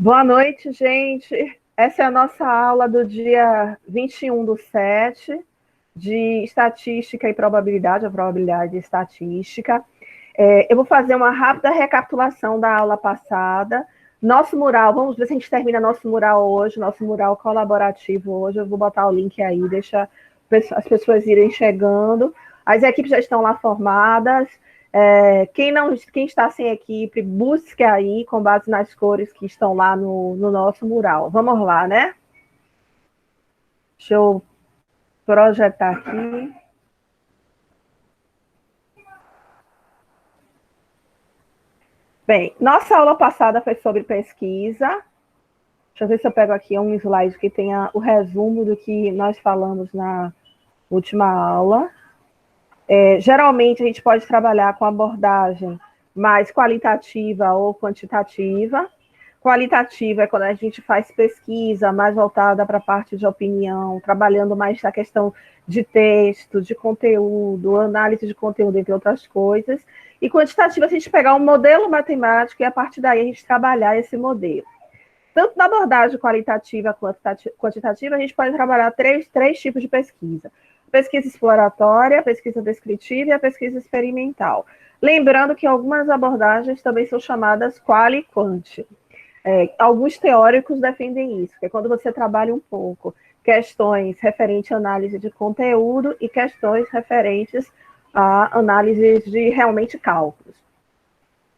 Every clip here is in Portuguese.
Boa noite, gente. Essa é a nossa aula do dia 21/7, de estatística e probabilidade, a probabilidade de estatística. Eu vou fazer uma rápida recapitulação da aula passada. Nosso mural, vamos ver se a gente termina nosso mural hoje, nosso mural colaborativo hoje. Eu vou botar o link aí, deixa as pessoas irem chegando. As equipes já estão lá formadas. Quem está sem equipe, busque aí com base nas cores que estão lá no nosso mural. Vamos lá, né? Deixa eu projetar aqui. Bem, nossa aula passada foi sobre pesquisa. Deixa eu ver se eu pego aqui um slide que tenha o resumo do que nós falamos na última aula. Geralmente a gente pode trabalhar com abordagem mais qualitativa ou quantitativa. Qualitativa é quando a gente faz pesquisa mais voltada para a parte de opinião, trabalhando mais na questão de texto, de conteúdo, análise de conteúdo, entre outras coisas. E quantitativa, a gente pegar um modelo matemático e a partir daí a gente trabalhar esse modelo. Tanto na abordagem qualitativa quanto quantitativa, a gente pode trabalhar três tipos de pesquisa. Pesquisa exploratória, a pesquisa descritiva e a pesquisa experimental. Lembrando que algumas abordagens também são chamadas quali e quanti. Alguns teóricos defendem isso, que é quando você trabalha um pouco questões referentes à análise de conteúdo e questões referentes a análises de realmente cálculos.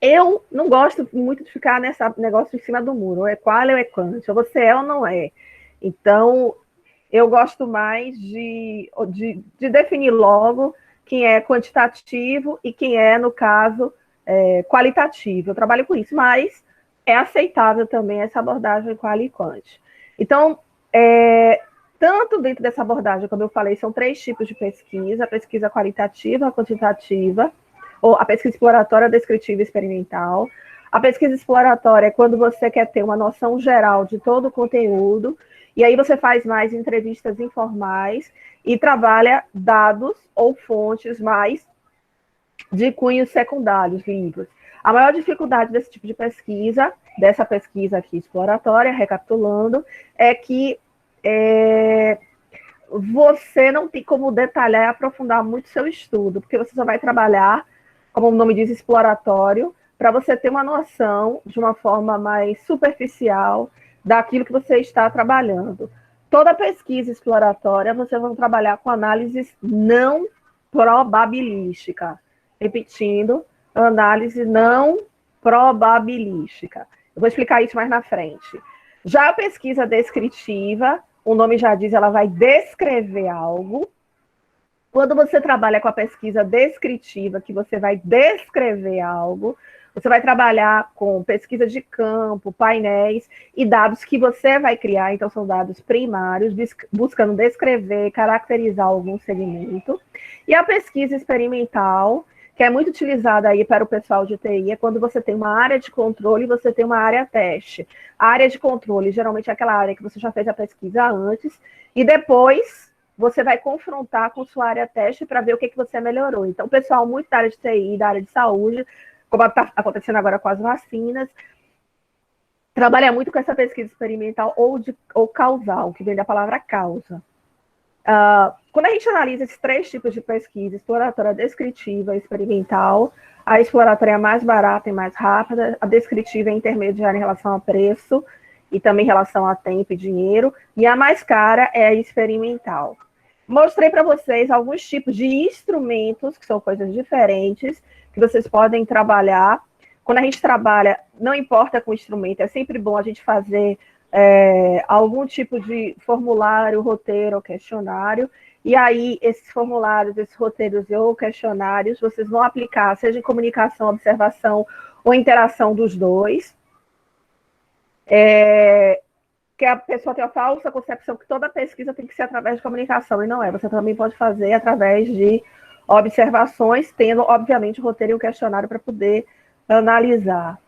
Eu não gosto muito de ficar nesse negócio em cima do muro, ou é qual ou é quanto, ou você é ou não é. Então, eu gosto mais de definir logo quem é quantitativo e quem é, no caso, qualitativo. Eu trabalho com isso, mas é aceitável também essa abordagem quali e quanti. Então, tanto dentro dessa abordagem, como eu falei, são três tipos de pesquisa: a pesquisa qualitativa, a quantitativa, ou a pesquisa exploratória, descritiva e experimental. A pesquisa exploratória é quando você quer ter uma noção geral de todo o conteúdo, e aí você faz mais entrevistas informais e trabalha dados ou fontes mais de cunhos secundários, livros. A maior dificuldade desse tipo de pesquisa, dessa pesquisa aqui exploratória, recapitulando, é que você não tem como detalhar e aprofundar muito seu estudo, porque você só vai trabalhar, como o nome diz, exploratório, para você ter uma noção de uma forma mais superficial daquilo que você está trabalhando. Toda pesquisa exploratória, você vai trabalhar com análises não probabilística. Repetindo, análise não probabilística. Eu vou explicar isso mais na frente. Já a pesquisa descritiva, o nome já diz, ela vai descrever algo. Quando você trabalha com a pesquisa descritiva, que você vai descrever algo, você vai trabalhar com pesquisa de campo, painéis e dados que você vai criar, então são dados primários, buscando descrever, caracterizar algum segmento. E a pesquisa experimental, que é muito utilizada aí para o pessoal de TI, é quando você tem uma área de controle e você tem uma área teste. A área de controle, geralmente, é aquela área que você já fez a pesquisa antes, e depois você vai confrontar com sua área teste para ver o que você melhorou. Então, o pessoal muito da área de TI, da área de saúde, como está acontecendo agora com as vacinas, trabalha muito com essa pesquisa experimental ou causal, que vem da palavra causa. Quando a gente analisa esses três tipos de pesquisa, exploratória, descritiva e experimental, a exploratória é mais barata e mais rápida, a descritiva é intermediária em relação a preço e também em relação a tempo e dinheiro, e a mais cara é a experimental. Mostrei para vocês alguns tipos de instrumentos, que são coisas diferentes, que vocês podem trabalhar. Quando a gente trabalha, não importa com o instrumento, é sempre bom a gente fazer algum tipo de formulário, roteiro ou questionário, e aí esses formulários, esses roteiros ou questionários, vocês vão aplicar, seja em comunicação, observação ou interação dos dois, que a pessoa tem a falsa concepção que toda pesquisa tem que ser através de comunicação, e não é. Você também pode fazer através de observações, tendo, obviamente, o roteiro e o questionário para poder analisar.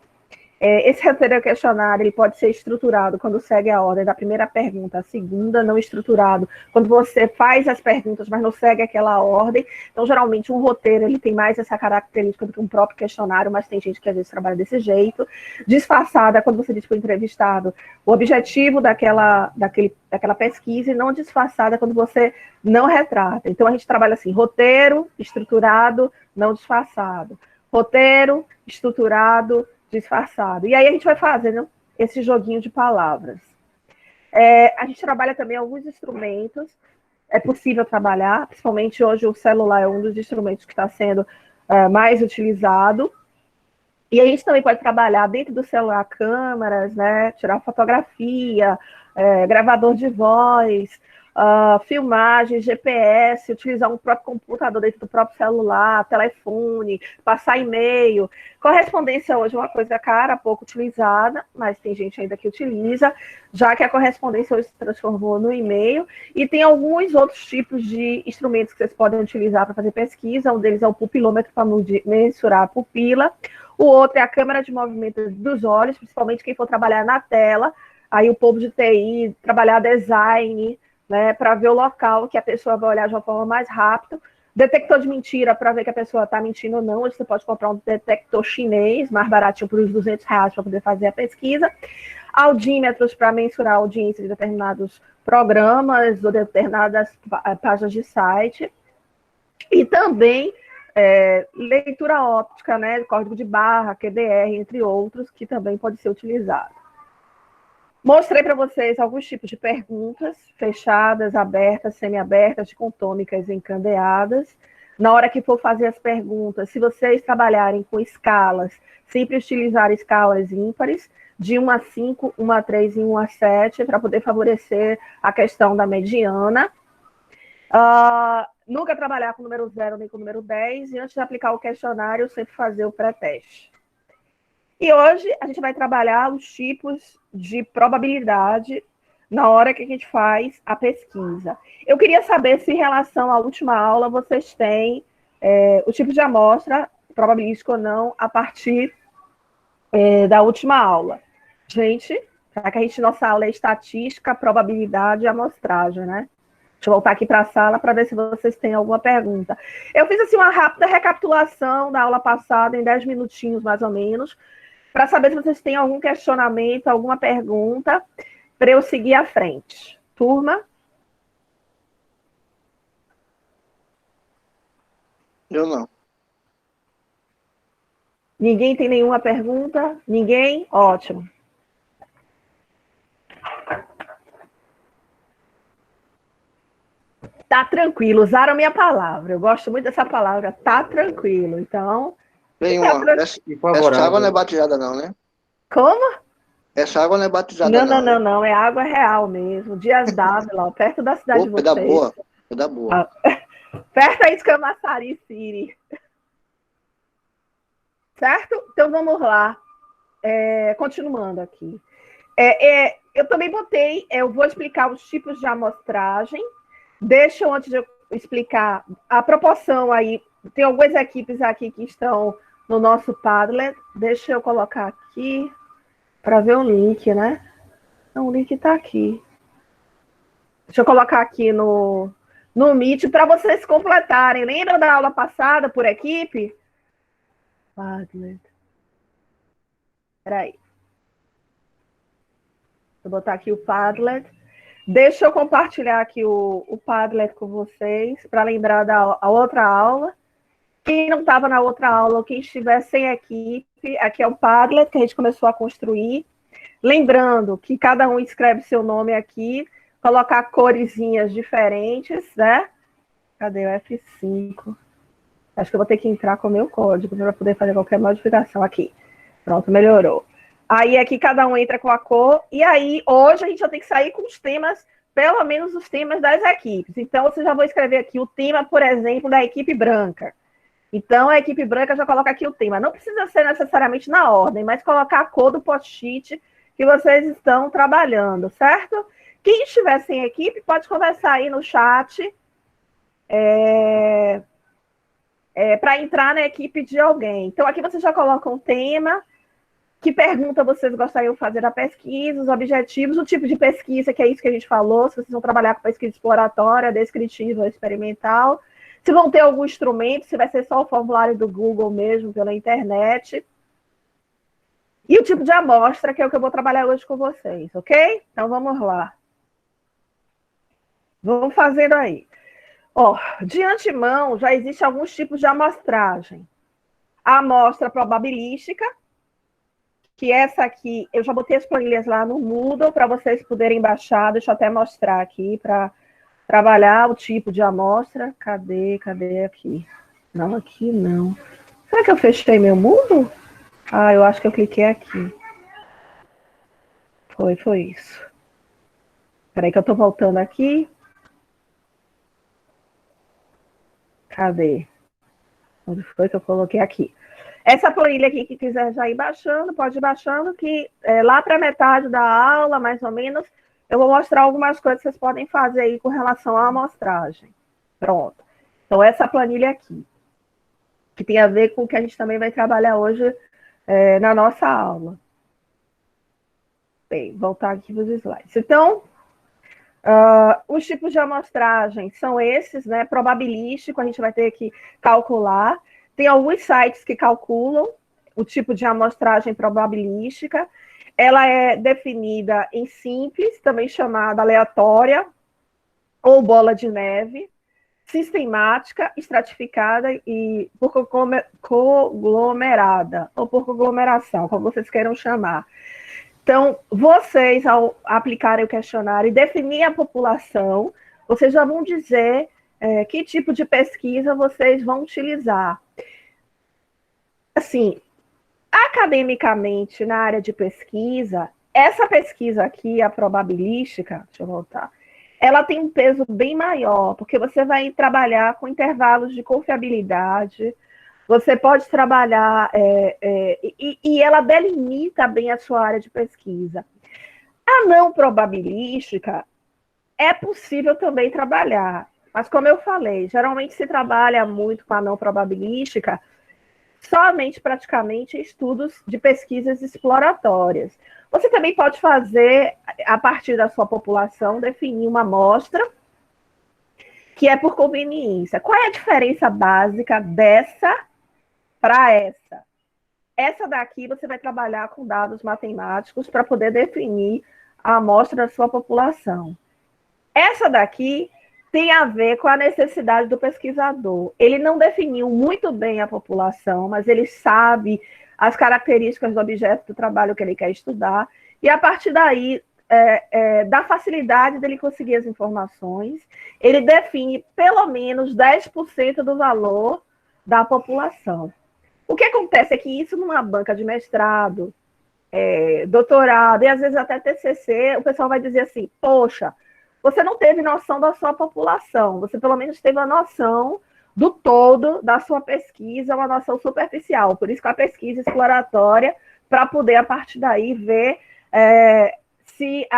Esse roteiro questionário ele pode ser estruturado quando segue a ordem da primeira pergunta, a segunda não estruturado, quando você faz as perguntas, mas não segue aquela ordem. Então, geralmente, um roteiro ele tem mais essa característica do que um próprio questionário, mas tem gente que às vezes trabalha desse jeito. Disfarçada, quando você diz para o entrevistado o objetivo daquela pesquisa, e não disfarçada quando você não retrata. Então, a gente trabalha assim, roteiro, estruturado, não disfarçado. Roteiro, estruturado, disfarçado. E aí a gente vai fazendo esse joguinho de palavras. A gente trabalha também alguns instrumentos, é possível trabalhar, principalmente hoje o celular é um dos instrumentos que está sendo mais utilizado. E a gente também pode trabalhar dentro do celular câmeras, né, tirar fotografia, gravador de voz, filmagem, GPS, utilizar um próprio computador dentro do próprio celular, telefone, passar e-mail. Correspondência hoje é uma coisa cara, pouco utilizada, mas tem gente ainda que utiliza, já que a correspondência hoje se transformou no e-mail, e tem alguns outros tipos de instrumentos que vocês podem utilizar para fazer pesquisa. Um deles é o pupilômetro, para mensurar a pupila. O outro é a câmera de movimento dos olhos, principalmente quem for trabalhar na tela, aí o povo de TI, trabalhar design, né, para ver o local que a pessoa vai olhar de uma forma mais rápida. Detector de mentira, para ver que a pessoa está mentindo ou não. Hoje você pode comprar um detector chinês, mais baratinho, por uns R$200 para poder fazer a pesquisa. Audímetros para mensurar a audiência de determinados programas ou determinadas páginas de site. E também leitura óptica, né, código de barra, QDR, entre outros, que também pode ser utilizado. Mostrei para vocês alguns tipos de perguntas, fechadas, abertas, semiabertas, dicotômicas e encandeadas. Na hora que for fazer as perguntas, se vocês trabalharem com escalas, sempre utilizar escalas ímpares, de 1 a 5, 1 a 3 e 1 a 7, para poder favorecer a questão da mediana. Nunca trabalhar com o número 0 nem com o número 10, e antes de aplicar o questionário, sempre fazer o pré-teste. E hoje a gente vai trabalhar os tipos de probabilidade na hora que a gente faz a pesquisa. Eu queria saber se, em relação à última aula, vocês têm o tipo de amostra, probabilística ou não, a partir da última aula. Gente, já que nossa aula é estatística, probabilidade e amostragem, né? Deixa eu voltar aqui para a sala para ver se vocês têm alguma pergunta. Eu fiz assim, uma rápida recapitulação da aula passada, em 10 minutinhos mais ou menos, para saber se vocês têm algum questionamento, alguma pergunta, para eu seguir à frente. Turma? Eu não. Ninguém tem nenhuma pergunta? Ninguém? Ótimo. Tá tranquilo, usaram a minha palavra. Eu gosto muito dessa palavra, tá tranquilo. Então. Nenhuma. Essa água não é batizada, não, né? Como? Essa água não é batizada, não. Não. É água real mesmo. Dias d'Ávila, perto da cidade de vocês. É da boa. É da boa. Perto aí de Camaçari City. Certo? Então vamos lá. Continuando aqui. Eu também botei, eu vou explicar os tipos de amostragem. Deixa eu, antes de eu explicar, a proporção aí. Tem algumas equipes aqui que estão no nosso Padlet. Deixa eu colocar aqui para ver o link, né? Não, o link está aqui. Deixa eu colocar aqui no Meet para vocês completarem. Lembra da aula passada por equipe? Padlet. Espera aí. Vou botar aqui o Padlet. Deixa eu compartilhar aqui o Padlet com vocês, para lembrar da outra aula. Quem não estava na outra aula, ou quem estiver sem equipe, aqui é o Padlet que a gente começou a construir. Lembrando que cada um escreve seu nome aqui, colocar coresinhas diferentes, né? Cadê o F5? Acho que eu vou ter que entrar com o meu código para poder fazer qualquer modificação aqui. Pronto, melhorou. Aí aqui cada um entra com a cor, e aí hoje a gente vai ter que sair com os temas, pelo menos os temas das equipes. Então, você já vou escrever aqui o tema, por exemplo, da equipe branca. Então, a equipe branca já coloca aqui o tema. Não precisa ser necessariamente na ordem, mas colocar a cor do post-it que vocês estão trabalhando, certo? Quem estiver sem equipe, pode conversar aí no chat para entrar na equipe de alguém. Então, aqui você já coloca um tema. Que pergunta vocês gostariam de fazer da pesquisa, os objetivos, o tipo de pesquisa, que é isso que a gente falou, se vocês vão trabalhar com pesquisa exploratória, descritiva, experimental, se vão ter algum instrumento, se vai ser só o formulário do Google mesmo, pela internet. E o tipo de amostra, que é o que eu vou trabalhar hoje com vocês, ok? Então, vamos lá. Vamos fazendo aí. Ó, de antemão, já existem alguns tipos de amostragem. A amostra probabilística, que essa aqui, eu já botei as planilhas lá no Moodle para vocês poderem baixar. Deixa eu até mostrar aqui para trabalhar o tipo de amostra. Cadê aqui? Não, aqui não. Será que eu fechei meu Moodle? Ah, eu acho que eu cliquei aqui. Foi isso. Espera aí que eu estou voltando aqui. Cadê? Onde foi que eu coloquei aqui? Essa planilha aqui, que quiser já ir baixando, pode ir baixando, que lá para metade da aula, mais ou menos, eu vou mostrar algumas coisas que vocês podem fazer aí com relação à amostragem. Pronto. Então, essa planilha aqui, que tem a ver com o que a gente também vai trabalhar hoje na nossa aula. Bem, voltar aqui para os slides. Então, os tipos de amostragem são esses, né? Probabilístico, a gente vai ter que calcular. Tem alguns sites que calculam o tipo de amostragem probabilística. Ela é definida em simples, também chamada aleatória, ou bola de neve, sistemática, estratificada e por conglomerada, ou por conglomeração, como vocês queiram chamar. Então, vocês, ao aplicarem o questionário e definir a população, vocês já vão dizer que tipo de pesquisa vocês vão utilizar. Assim, academicamente, na área de pesquisa, essa pesquisa aqui, a probabilística, deixa eu voltar, ela tem um peso bem maior, porque você vai trabalhar com intervalos de confiabilidade, você pode trabalhar, e ela delimita bem a sua área de pesquisa. A não probabilística é possível também trabalhar, mas como eu falei, geralmente se trabalha muito com a não probabilística somente praticamente estudos de pesquisas exploratórias. Você também pode fazer, a partir da sua população, definir uma amostra que é por conveniência. Qual é a diferença básica dessa para essa? Essa daqui você vai trabalhar com dados matemáticos para poder definir a amostra da sua população. Essa daqui tem a ver com a necessidade do pesquisador. Ele não definiu muito bem a população, mas ele sabe as características do objeto do trabalho que ele quer estudar, e a partir daí, da facilidade dele conseguir as informações, ele define pelo menos 10% do valor da população. O que acontece é que isso numa banca de mestrado, doutorado, e às vezes até TCC, o pessoal vai dizer assim, poxa, você não teve noção da sua população, você pelo menos teve a noção do todo da sua pesquisa, uma noção superficial. Por isso que a pesquisa exploratória, para poder, a partir daí, ver se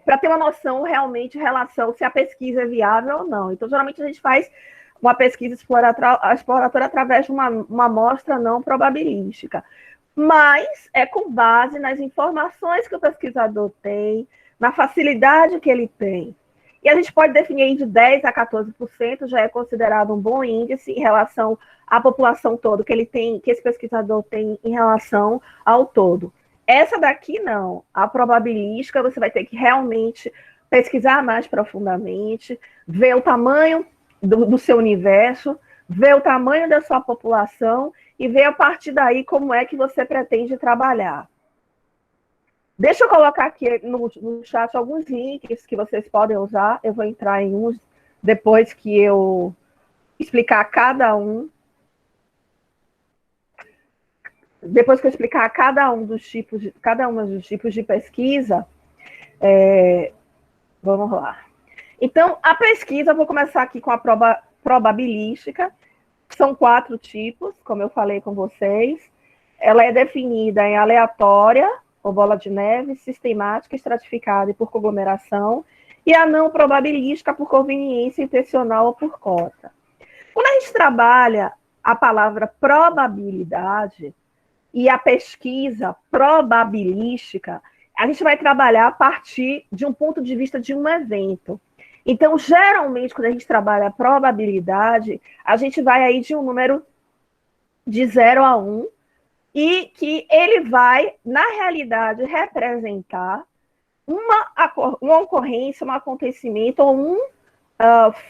para ter uma noção realmente em relação se a pesquisa é viável ou não. Então, geralmente, a gente faz uma pesquisa exploratória através de uma amostra não probabilística. Mas é com base nas informações que o pesquisador tem, na facilidade que ele tem. E a gente pode definir de 10% a 14%, já é considerado um bom índice em relação à população toda que ele tem, que esse pesquisador tem em relação ao todo. Essa daqui não. A probabilística você vai ter que realmente pesquisar mais profundamente, ver o tamanho do seu universo, ver o tamanho da sua população e ver a partir daí como é que você pretende trabalhar. Deixa eu colocar aqui no chat alguns links que vocês podem usar. Eu vou entrar em uns depois que eu explicar cada um. Depois que eu explicar cada um dos tipos de pesquisa, vamos lá. Então, a pesquisa, eu vou começar aqui com a probabilística. São 4 tipos, como eu falei com vocês. Ela é definida em aleatória, ou bola de neve, sistemática, estratificada e por conglomeração, e a não probabilística por conveniência intencional ou por cota. Quando a gente trabalha a palavra probabilidade e a pesquisa probabilística, a gente vai trabalhar a partir de um ponto de vista de um evento. Então, geralmente, quando a gente trabalha a probabilidade, a gente vai aí de um número de 0 a 1, e que ele vai, na realidade, representar uma ocorrência, um acontecimento ou um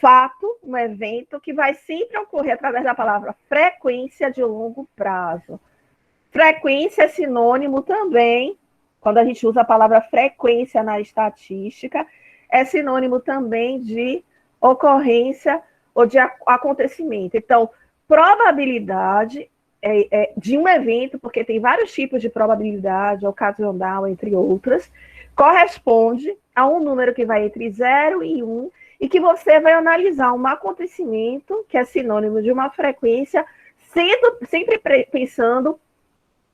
fato, um evento que vai sempre ocorrer através da palavra frequência de longo prazo. Frequência é sinônimo também, quando a gente usa a palavra frequência na estatística, é sinônimo também de ocorrência ou de acontecimento. Então, probabilidade de um evento, porque tem vários tipos de probabilidade, ocasional, entre outras, corresponde a um número que vai entre 0 e 1, e que você vai analisar um acontecimento, que é sinônimo de uma frequência, sempre pensando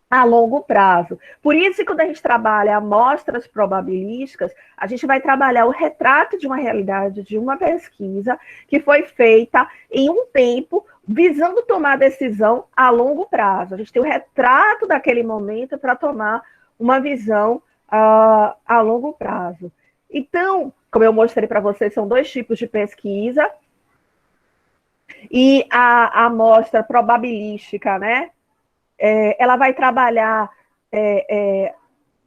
a longo prazo. Por isso, quando a gente trabalha amostras probabilísticas, a gente vai trabalhar o retrato de uma realidade, de uma pesquisa que foi feita em um tempo, visando tomar decisão a longo prazo. A gente tem o retrato daquele momento para tomar uma visão a longo prazo. Então, como eu mostrei para vocês, são 2 tipos de pesquisa. E a amostra probabilística, né? Ela vai trabalhar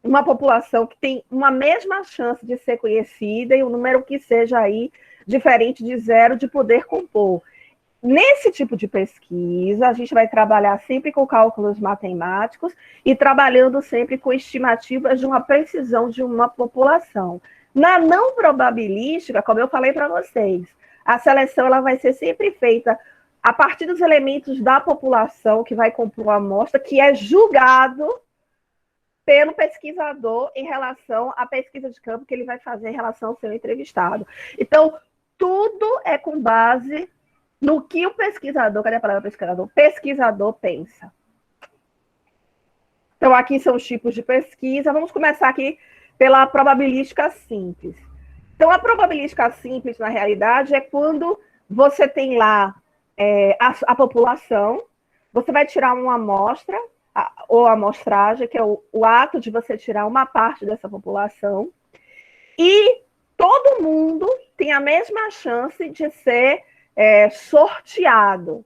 uma população que tem uma mesma chance de ser conhecida e um número que seja aí diferente de 0 de poder compor. Nesse tipo de pesquisa, a gente vai trabalhar sempre com cálculos matemáticos e trabalhando sempre com estimativas de uma precisão de uma população. Na não probabilística, como eu falei para vocês, a seleção ela vai ser sempre feita a partir dos elementos da população que vai compor a amostra, que é julgado pelo pesquisador em relação à pesquisa de campo que ele vai fazer em relação ao seu entrevistado. Então, tudo é com base no que o pesquisador, cadê a palavra pesquisador? Pesquisador pensa. Então, aqui são os tipos de pesquisa. Vamos começar aqui pela probabilística simples. Então, a probabilística simples, na realidade, é quando você tem lá a população, você vai tirar uma amostra, ou amostragem, que é o ato de você tirar uma parte dessa população, e todo mundo tem a mesma chance de ser sorteado.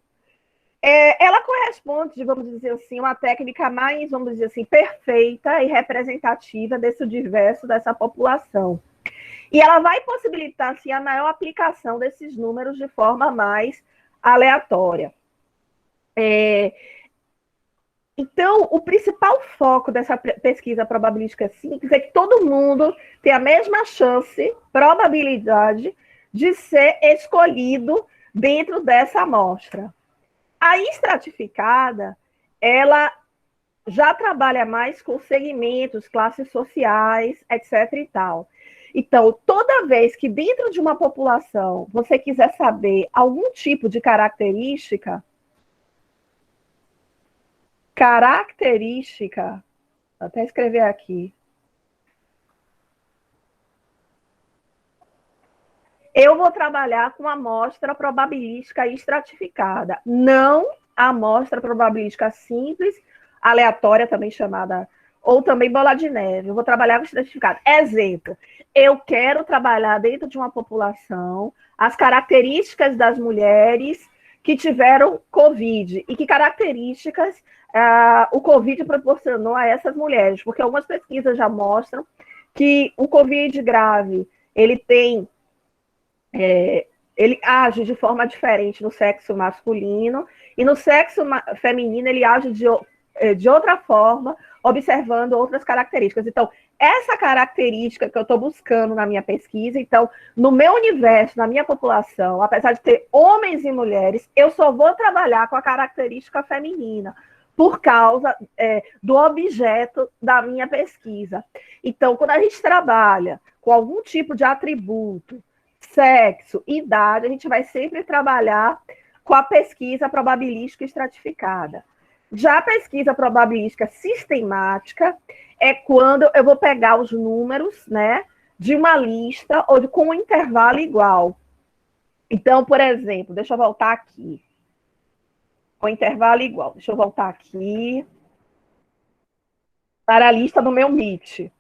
Ela corresponde, vamos dizer assim, uma técnica mais, vamos dizer assim, perfeita e representativa desse universo, dessa população. E ela vai possibilitar, assim, a maior aplicação desses números de forma mais aleatória. Então, o principal foco dessa pesquisa probabilística simples é que todo mundo tem a mesma chance, probabilidade, de ser escolhido dentro dessa amostra. A estratificada, ela já trabalha mais com segmentos, classes sociais, etc. e tal. Então, toda vez que dentro de uma população você quiser saber algum tipo de característica, vou até escrever aqui, eu vou trabalhar com a amostra probabilística estratificada, não a amostra probabilística simples, aleatória, também chamada, ou também bola de neve. Eu vou trabalhar com estratificada. Exemplo, eu quero trabalhar dentro de uma população as características das mulheres que tiveram Covid e que características o Covid proporcionou a essas mulheres, porque algumas pesquisas já mostram que o Covid grave, ele age de forma diferente no sexo masculino, e no sexo feminino ele age de outra forma, observando outras características. Então, essa característica que eu estou buscando na minha pesquisa, então, no meu universo, na minha população, apesar de ter homens e mulheres, eu só vou trabalhar com a característica feminina, por causa do objeto da minha pesquisa. Então, quando a gente trabalha com algum tipo de atributo, sexo, idade, a gente vai sempre trabalhar com a pesquisa probabilística estratificada. Já a pesquisa probabilística sistemática é quando eu vou pegar os números, né, de uma lista ou com um intervalo igual. Então, por exemplo, deixa eu voltar aqui. com intervalo igual. Deixa eu voltar aqui para a lista do meu Meet.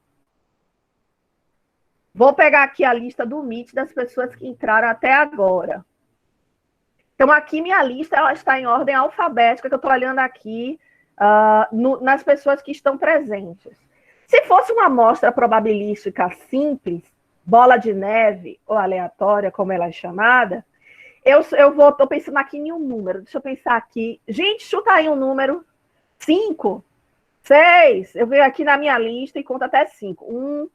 Vou pegar aqui a lista do Meet das pessoas que entraram até agora. Então, aqui minha lista ela está em ordem alfabética, que eu estou olhando aqui nas pessoas que estão presentes. Se fosse uma amostra probabilística simples, bola de neve ou aleatória, como ela é chamada, estou pensando aqui em um número. Deixa eu pensar aqui. Gente, chuta aí um número. 5, 6. Eu venho aqui na minha lista e conto até 5.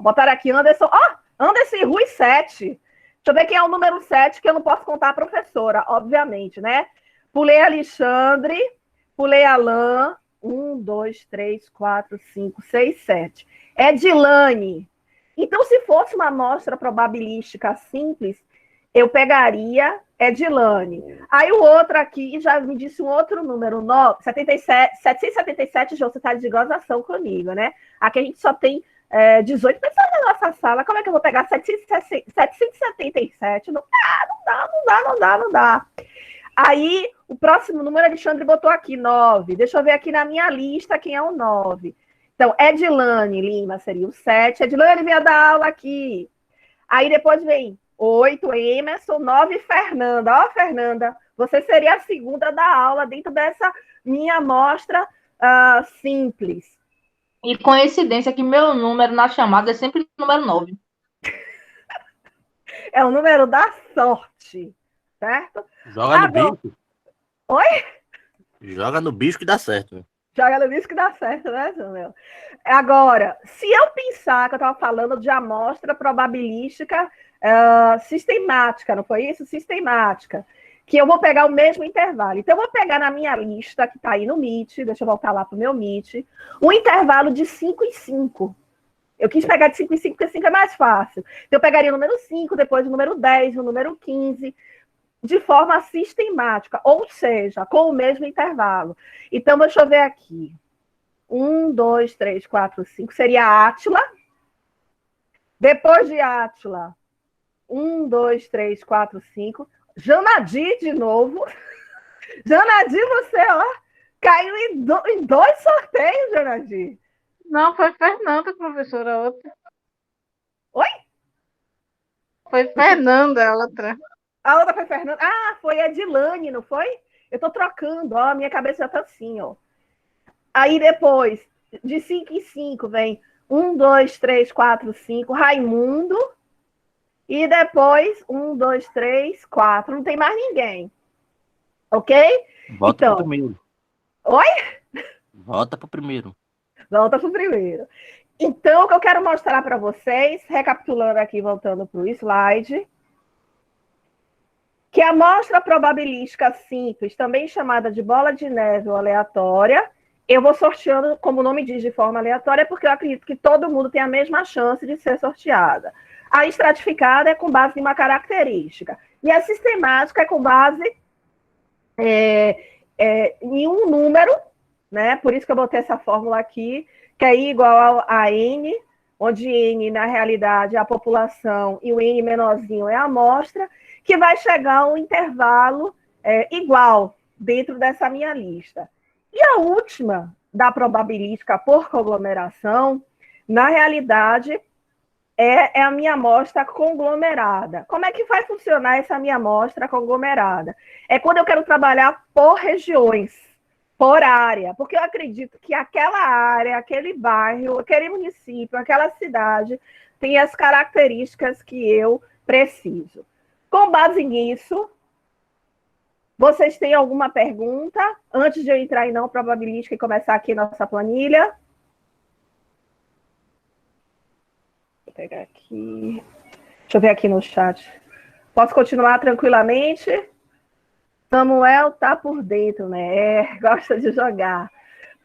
Botaram aqui Anderson. Anderson e Rui, 7. Deixa eu ver quem é o número 7, que eu não posso contar a professora, obviamente, né? Pulei Alexandre, pulei Alain. 1, 2, 3, 4, 5, 6, 7. Edilane. Então, se fosse uma amostra probabilística simples, eu pegaria Edilane. Aí o outro aqui já me disse um outro número, 777, João, você está de gozação comigo, né? Aqui a gente só tem 18 pessoas na nossa sala. Como é que eu vou pegar 777? Não dá. Aí, o próximo número, Alexandre botou aqui, 9. Deixa eu ver aqui na minha lista quem é o 9. Então, Edilane Lima seria o 7. Edilane vinha dar aula aqui. Aí depois vem 8, Emerson, 9, Fernanda. Fernanda, você seria a segunda da aula dentro dessa minha amostra simples. E coincidência que meu número na chamada é sempre o número 9. É o número da sorte, certo? Joga no bicho. Oi? Joga no bicho que dá certo. Joga no bicho que dá certo, né, Samuel? Agora, se eu pensar que eu estava falando de amostra probabilística sistemática, não foi isso? Sistemática. Que eu vou pegar o mesmo intervalo. Então, eu vou pegar na minha lista, que está aí no Meet, deixa eu voltar lá para o meu Meet, um intervalo de 5 em 5. Eu quis pegar de 5 em 5, porque 5 é mais fácil. Então, eu pegaria o número 5, depois o número 10, o número 15, de forma sistemática, ou seja, com o mesmo intervalo. Então, deixa eu ver aqui. 1, 2, 3, 4, 5, seria Átila. Depois de Átila, 1, 2, 3, 4, 5. Janadi de novo. Janadi, você, caiu em 2 sorteios, Janadi. Não, foi Fernanda, professora, outra. Oi? Foi Fernanda, a outra. A outra foi Fernanda. Foi Edilane, não foi? Eu tô trocando, a minha cabeça já tá assim, Aí depois, de 5 em 5, vem 1, 2, 3, 4, 5, Raimundo. E depois, 1, 2, 3, 4. Não tem mais ninguém. Ok? Volta pro primeiro. Oi? Volta pro primeiro. Volta pro primeiro. Então, o que eu quero mostrar para vocês, recapitulando aqui, voltando para o slide, que a amostra probabilística simples, também chamada de bola de neve ou aleatória, eu vou sorteando, como o nome diz, de forma aleatória, porque eu acredito que todo mundo tem a mesma chance de ser sorteada. A estratificada é com base em uma característica. E a sistemática é com base em um número, né? Por isso que eu botei essa fórmula aqui, que é I igual a N, onde N, na realidade, é a população e o N menorzinho é a amostra, que vai chegar a um intervalo igual dentro dessa minha lista. E a última, da probabilística por conglomeração, na realidade, é a minha amostra conglomerada. Como é que vai funcionar essa minha amostra conglomerada? É quando eu quero trabalhar por regiões, por área, porque eu acredito que aquela área, aquele bairro, aquele município, aquela cidade tem as características que eu preciso. Com base nisso, vocês têm alguma pergunta? Antes de eu entrar em não probabilística e começar aqui nossa planilha. Vou pegar aqui. Deixa eu ver aqui no chat. Posso continuar tranquilamente? Samuel tá por dentro, né? Gosta de jogar.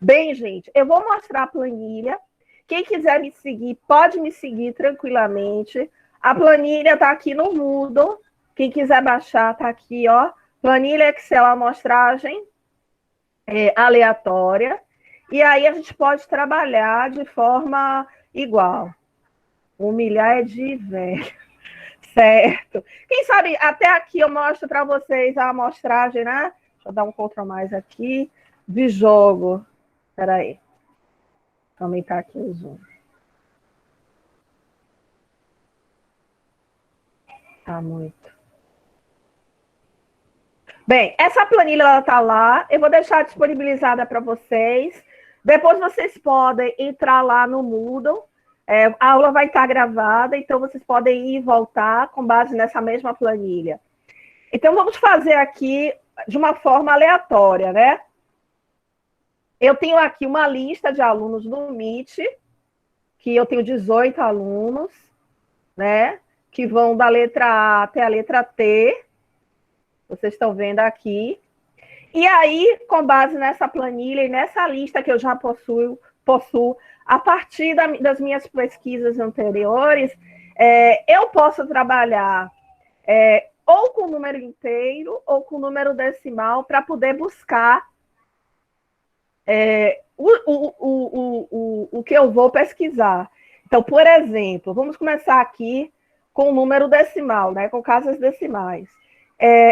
Bem, gente, eu vou mostrar a planilha. Quem quiser me seguir, pode me seguir tranquilamente. A planilha tá aqui no Moodle. Quem quiser baixar, tá aqui, Planilha Excel amostragem aleatória. E aí a gente pode trabalhar de forma igual. Humilhar é de velho. Certo. Quem sabe até aqui eu mostro para vocês a amostragem, né? Deixa Deixa eu dar um Ctrl mais aqui. De jogo. Espera aí. Vou aumentar aqui o zoom. Tá muito. Bem, essa planilha está lá. Eu vou deixar disponibilizada para vocês. Depois vocês podem entrar lá no Moodle. A aula vai estar gravada, então vocês podem ir e voltar com base nessa mesma planilha. Então, vamos fazer aqui de uma forma aleatória, né? Eu tenho aqui uma lista de alunos no Meet, que eu tenho 18 alunos, né? Que vão da letra A até a letra T. Vocês estão vendo aqui. E aí, com base nessa planilha e nessa lista que eu já possuo a partir das minhas pesquisas anteriores, eu posso trabalhar ou com número inteiro ou com número decimal para poder buscar o que eu vou pesquisar. Então, por exemplo, vamos começar aqui com o número decimal, né, com casas decimais.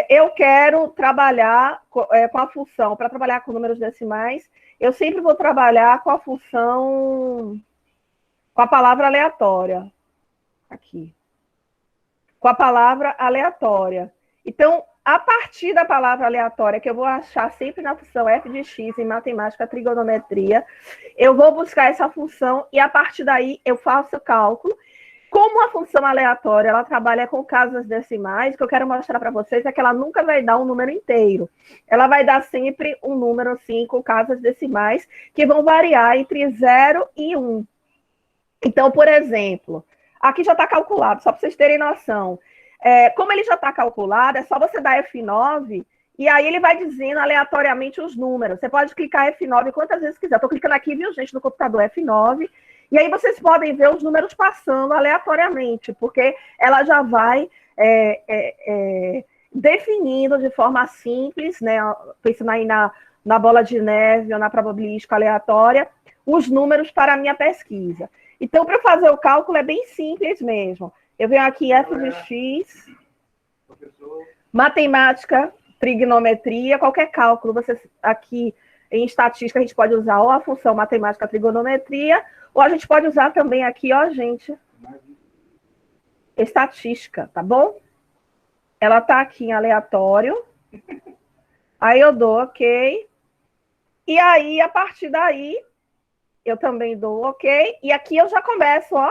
Eu quero trabalhar com a função, para trabalhar com números decimais, eu sempre vou trabalhar com a função, com a palavra aleatória. Aqui. Com a palavra aleatória. Então, a partir da palavra aleatória, que eu vou achar sempre na função f de x em matemática, trigonometria, eu vou buscar essa função e, a partir daí, eu faço o cálculo. Como a função aleatória ela trabalha com casas decimais, o que eu quero mostrar para vocês é que ela nunca vai dar um número inteiro. Ela vai dar sempre um número, assim, com casas decimais, que vão variar entre 0 e 1. Então, por exemplo, aqui já está calculado, só para vocês terem noção. Como ele já está calculado, é só você dar F9, e aí ele vai dizendo aleatoriamente os números. Você pode clicar F9 quantas vezes quiser. Estou clicando aqui, viu, gente, no computador F9, e aí vocês podem ver os números passando aleatoriamente, porque ela já vai definindo de forma simples, né, pensando aí na bola de neve ou na probabilística aleatória, os números para a minha pesquisa. Então, para fazer o cálculo é bem simples mesmo. Eu venho aqui f de x, matemática, trigonometria, qualquer cálculo. Vocês aqui em estatística a gente pode usar ou a função matemática, trigonometria, ou a gente pode usar também aqui, ó, gente, estatística, tá bom? Ela tá aqui em aleatório. Aí eu dou OK. E aí, a partir daí, eu também dou OK. E aqui eu já começo, ó.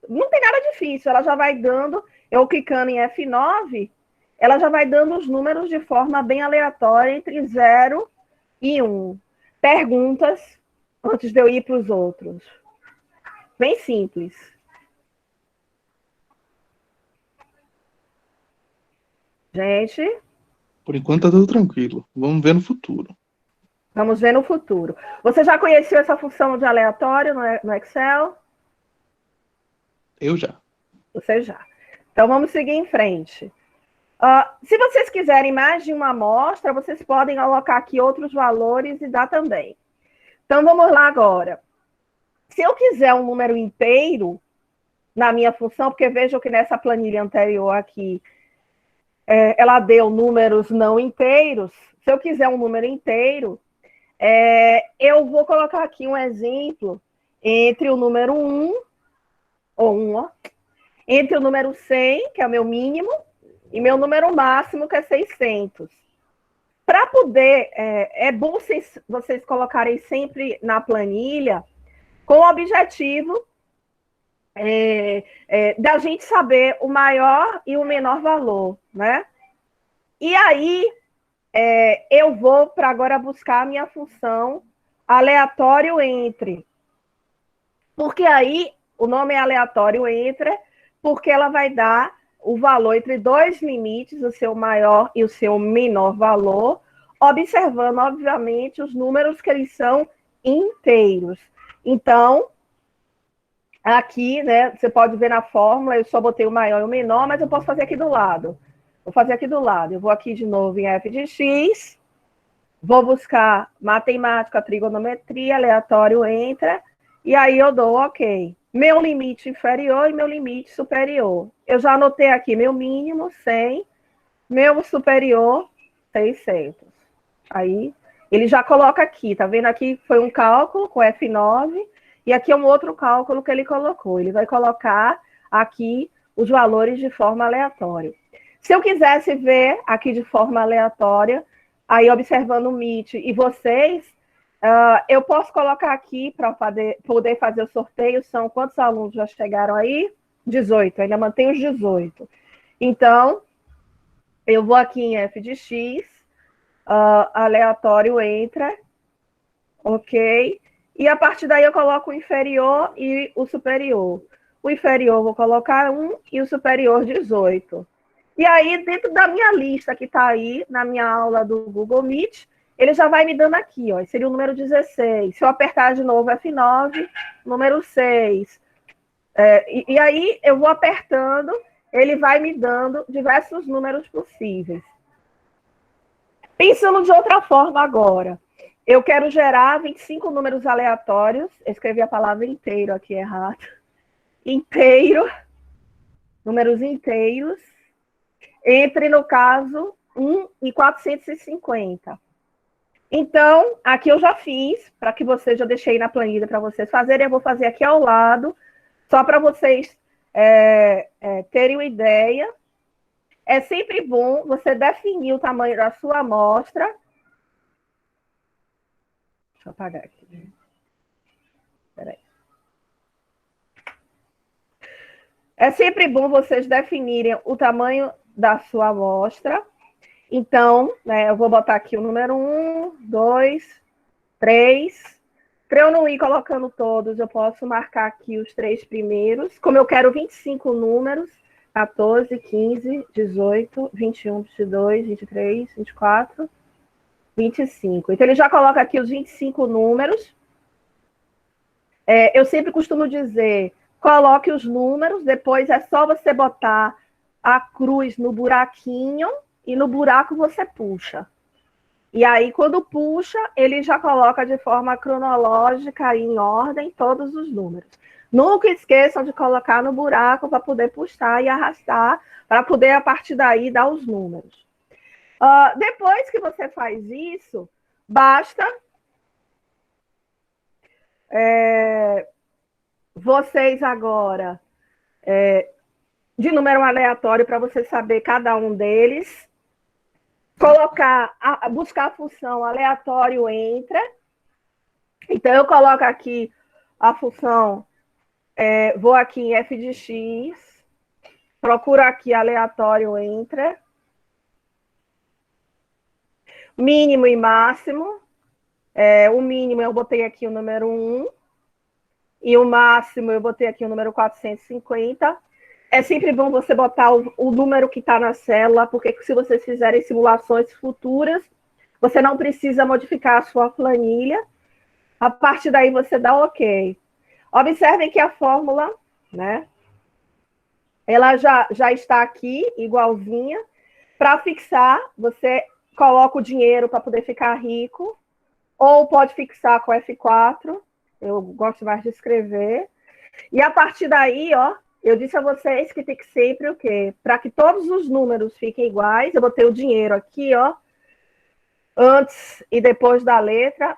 Não tem nada difícil. Ela já vai dando, eu clicando em F9, ela já vai dando os números de forma bem aleatória entre 0 e 1. Perguntas antes de eu ir para os outros. Bem simples. Gente. Por enquanto tá tudo tranquilo. Vamos ver no futuro. Vamos ver no futuro. Você já conheceu essa função de aleatório no Excel? Eu já. Você já. Então, vamos seguir em frente. Se vocês quiserem mais de uma amostra, vocês podem colocar aqui outros valores e dar também. Então, vamos lá agora. Se eu quiser um número inteiro na minha função, porque vejam que nessa planilha anterior aqui, ela deu números não inteiros. Se eu quiser um número inteiro, eu vou colocar aqui um exemplo entre o número 1, entre o número 100, que é o meu mínimo, e meu número máximo, que é 600. Para poder, é bom vocês colocarem sempre na planilha com o objetivo da gente saber o maior e o menor valor, né? E aí, eu vou para agora buscar a minha função aleatório entre. Porque aí, o nome é aleatório entre, porque ela vai dar o valor entre dois limites, o seu maior e o seu menor valor, observando, obviamente, os números que eles são inteiros. Então, aqui, né, você pode ver na fórmula, eu só botei o maior e o menor, mas eu posso fazer aqui do lado. Vou fazer aqui do lado. Eu vou aqui de novo em f de x, vou buscar matemática, trigonometria, aleatório entre, e aí eu dou OK. Meu limite inferior e meu limite superior. Eu já anotei aqui meu mínimo, 100, meu superior, 600. Aí, ele já coloca aqui, tá vendo? Aqui foi um cálculo com F9, e aqui é um outro cálculo que ele colocou. Ele vai colocar aqui os valores de forma aleatória. Se eu quisesse ver aqui de forma aleatória, aí observando o Meet e vocês, eu posso colocar aqui para poder fazer o sorteio. São quantos alunos já chegaram aí? 18, ainda mantém os 18. Então, eu vou aqui em f de x, aleatório entra, ok? E a partir daí eu coloco o inferior e o superior. O inferior eu vou colocar 1 e o superior 18. E aí, dentro da minha lista que está aí, na minha aula do Google Meet, ele já vai me dando aqui, ó, seria o número 16. Se eu apertar de novo F9, número 6. E aí, eu vou apertando, ele vai me dando diversos números possíveis. Pensando de outra forma agora, eu quero gerar 25 números aleatórios. Eu escrevi a palavra inteiro aqui errado. Inteiro, números inteiros, entre, no caso, 1 e 450. Então, aqui eu já fiz, para que vocês, já deixei na planilha para vocês fazerem, eu vou fazer aqui ao lado, só para vocês terem uma ideia. É sempre bom você definir o tamanho da sua amostra. Deixa eu apagar aqui. Espera aí. É sempre bom vocês definirem o tamanho da sua amostra. Então, eu vou botar aqui o número 1, 2, 3. Para eu não ir colocando todos, eu posso marcar aqui os 3 primeiros. Como eu quero 25 números, 14, 15, 18, 21, 22, 23, 24, 25. Então, ele já coloca aqui os 25 números. Eu sempre costumo dizer, coloque os números, depois é só você botar a cruz no buraquinho e no buraco você puxa. E aí, quando puxa, ele já coloca de forma cronológica e em ordem todos os números. Nunca esqueçam de colocar no buraco para poder puxar e arrastar, para poder, a partir daí, dar os números. Depois que você faz isso, basta vocês agora, de número aleatório, para você saber cada um deles, buscar a função aleatório entra. Então, eu coloco aqui a função, vou aqui em f de x, procuro aqui aleatório entra, mínimo e máximo. O mínimo eu botei aqui o número 1, e o máximo eu botei aqui o número 450. É sempre bom você botar o número que está na célula, porque se vocês fizerem simulações futuras, você não precisa modificar a sua planilha. A partir daí você dá OK. Observem que a fórmula, ela já está aqui, igualzinha. Para fixar, você coloca o dinheiro para poder ficar rico, ou pode fixar com F4, eu gosto mais de escrever. E a partir daí, ó, eu disse a vocês que tem que sempre o quê? Para que todos os números fiquem iguais, eu botei o dinheiro aqui, ó, antes e depois da letra,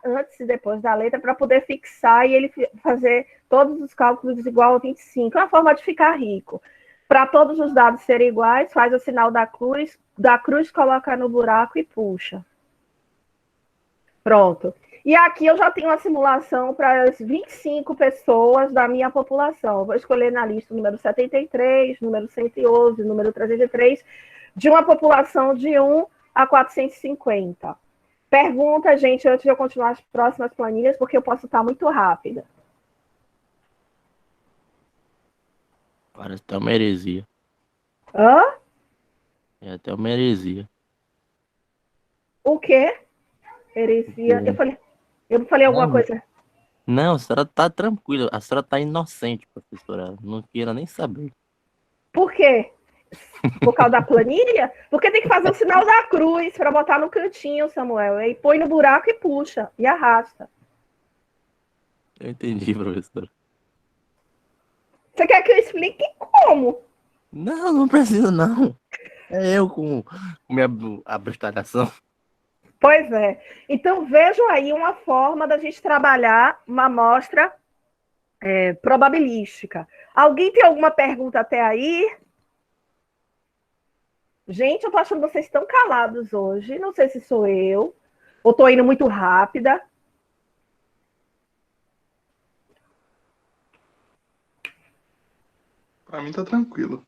para poder fixar e ele fazer todos os cálculos igual a 25. É uma forma de ficar rico. Para todos os dados serem iguais, faz o sinal da cruz coloca no buraco e puxa. Pronto. E aqui eu já tenho uma simulação para as 25 pessoas da minha população. Vou escolher na lista o número 73, número 111, número 303, de uma população de 1 a 450. Pergunta, gente, antes de eu continuar as próximas planilhas, porque eu posso estar muito rápida. Parece até uma heresia. Hã? É até uma heresia. O quê? Heresia. Eu falei alguma coisa? Não, a senhora tá tranquila. A senhora tá inocente, professora. Não queira nem saber. Por quê? Por causa da planilha? Porque tem que fazer o sinal da cruz para botar no cantinho, Samuel. Aí põe no buraco e puxa. E arrasta. Eu entendi, professora. Você quer que eu explique como? Não precisa, não. É eu com minha abstração. Pois é. Então, vejam aí uma forma da gente trabalhar uma amostra probabilística. Alguém tem alguma pergunta até aí? Gente, eu tô achando que vocês estão calados hoje. Não sei se sou eu, ou tô indo muito rápida. Pra mim tá tranquilo.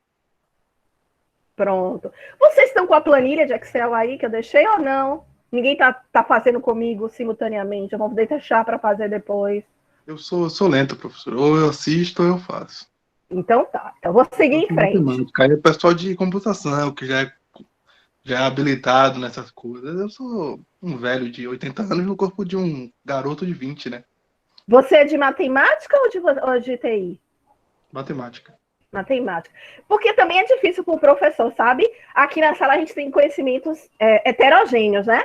Pronto. Vocês estão com a planilha de Excel aí que eu deixei ou não? Ninguém tá fazendo comigo simultaneamente. Eu vou deixar para fazer depois. Eu sou lento, professor. Ou eu assisto ou eu faço. Então tá. Então vou seguir em frente. Matemática. Aí é pessoal de computação, que já é habilitado nessas coisas. Eu sou um velho de 80 anos no corpo de um garoto de 20, né? Você é de matemática ou de TI? Matemática. Matemática. Porque também é difícil para o professor, sabe? Aqui na sala a gente tem conhecimentos heterogêneos, né?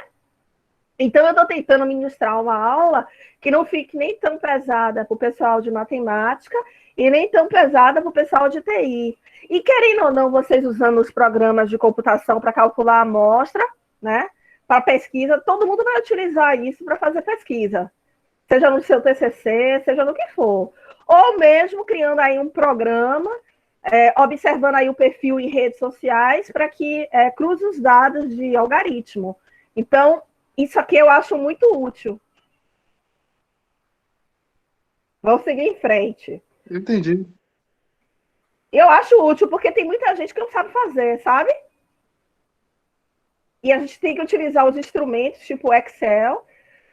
Então eu estou tentando ministrar uma aula que não fique nem tão pesada para o pessoal de matemática e nem tão pesada para o pessoal de TI. E querendo ou não, vocês usando os programas de computação para calcular a amostra, né? Para pesquisa, todo mundo vai utilizar isso para fazer pesquisa. Seja no seu TCC, seja no que for. Ou mesmo criando aí um programa, observando aí o perfil em redes sociais para que cruze os dados de algoritmo. Então, isso aqui eu acho muito útil. Vamos seguir em frente. Eu entendi. Eu acho útil porque tem muita gente que não sabe fazer, sabe? E a gente tem que utilizar os instrumentos tipo Excel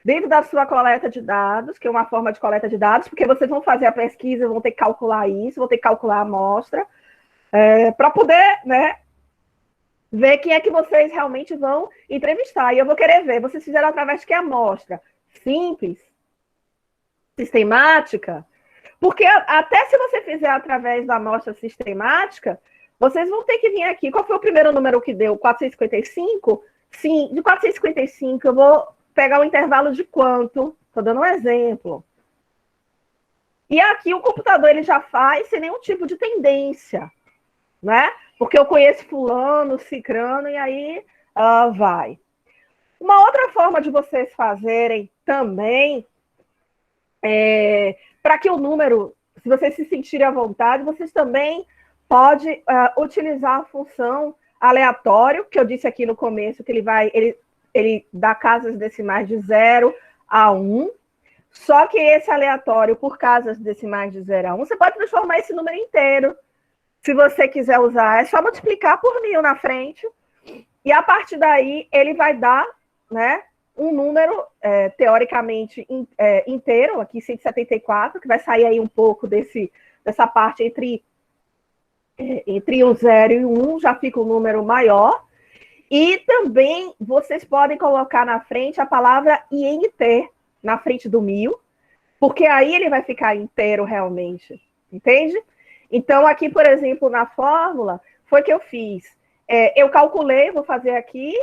dentro da sua coleta de dados, que é uma forma de coleta de dados, porque vocês vão fazer a pesquisa, vão ter que calcular isso, vão ter que calcular a amostra, para poder, né, ver quem é que vocês realmente vão entrevistar. E eu vou querer ver, vocês fizeram através de que amostra? Simples? Sistemática? Porque até se você fizer através da amostra sistemática, vocês vão ter que vir aqui. Qual foi o primeiro número que deu? 455? Sim, de 455 eu vou pegar o intervalo de quanto? Estou dando um exemplo. E aqui o computador ele já faz sem nenhum tipo de tendência, né? Porque eu conheço fulano, cicrano, e aí vai. Uma outra forma de vocês fazerem também para que o número, se vocês se sentirem à vontade, vocês também podem utilizar a função aleatório, que eu disse aqui no começo, que ele dá casas decimais de 0 a 1, só que esse aleatório por casas decimais de 0 a 1, você pode transformar esse número inteiro. Se você quiser usar, é só multiplicar por 1000 na frente, e a partir daí ele vai dar, né, um número teoricamente inteiro, aqui 174, que vai sair aí um pouco dessa parte entre o 0 e o 1, já fica um número maior. E também vocês podem colocar na frente a palavra INT, na frente do 1000, porque aí ele vai ficar inteiro realmente, entende? Então, aqui, por exemplo, na fórmula, foi que eu fiz. Eu calculei, vou fazer aqui,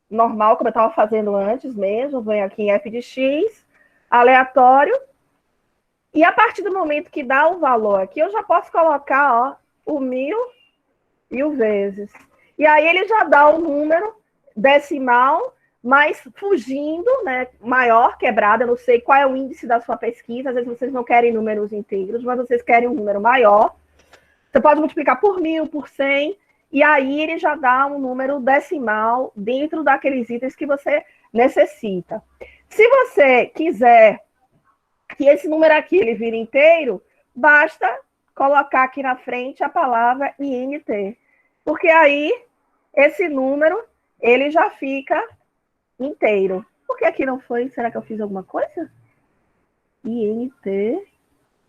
normal, como eu estava fazendo antes mesmo, venho aqui em f de x, aleatório, e a partir do momento que dá o valor aqui, eu já posso colocar, ó, o 1000 vezes. E aí ele já dá um número decimal, mas fugindo, né, maior, quebrado, eu não sei qual é o índice da sua pesquisa, às vezes vocês não querem números inteiros, mas vocês querem um número maior. Você pode multiplicar por 1000, por 100, e aí ele já dá um número decimal dentro daqueles itens que você necessita. Se você quiser que esse número aqui ele vire inteiro, basta colocar aqui na frente a palavra INT. Porque aí, esse número, ele já fica inteiro. Por que aqui não foi? Será que eu fiz alguma coisa? INT.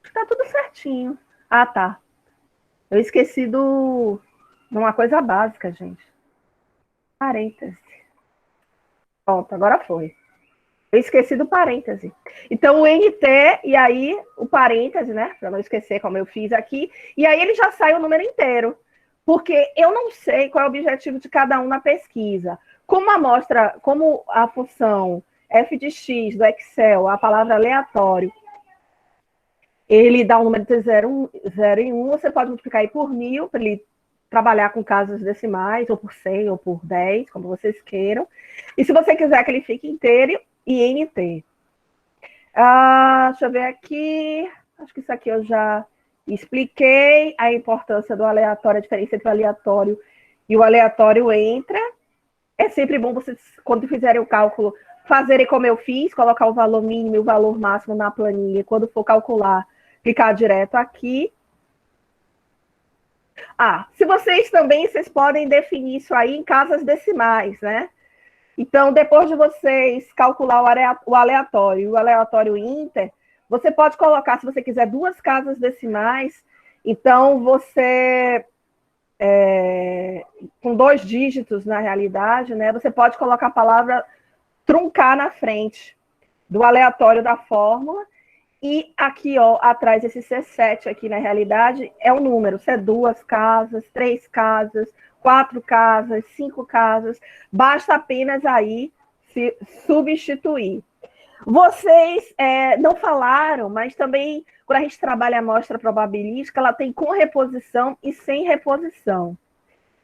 Está tudo certinho. Ah, tá. Eu esqueci de uma coisa básica, gente. Parêntese. Pronto, agora foi. Eu esqueci do parêntese. Então, o NT, e aí o parêntese, né? Para não esquecer como eu fiz aqui. E aí ele já sai o número inteiro. Porque eu não sei qual é o objetivo de cada um na pesquisa. Como a amostra, como a função f de x do Excel, a palavra aleatório, ele dá um número de 0 e 1, você pode multiplicar aí por 1000, para ele trabalhar com casas decimais, ou por 100, ou por 10, como vocês queiram. E se você quiser que ele fique inteiro, INT. Deixa eu ver aqui. Acho que isso aqui eu já expliquei. A importância do aleatório, a diferença entre o aleatório e o aleatório entra. É sempre bom vocês, quando fizerem o cálculo, fazerem como eu fiz, colocar o valor mínimo e o valor máximo na planilha. Quando for calcular, clicar direto aqui. Se vocês podem definir isso aí em casas decimais, né? Então, depois de vocês calcular o aleatório e o aleatório inter, você pode colocar, se você quiser, 2 casas decimais. Então, você, com 2 dígitos, na realidade, né? Você pode colocar a palavra truncar na frente do aleatório da fórmula. E aqui, ó, atrás, esse C7 aqui, na realidade, é um número. Se é 2 casas, 3 casas, 4 casas, 5 casas, basta apenas aí se substituir. Vocês não falaram, mas também, quando a gente trabalha a amostra probabilística, ela tem com reposição e sem reposição.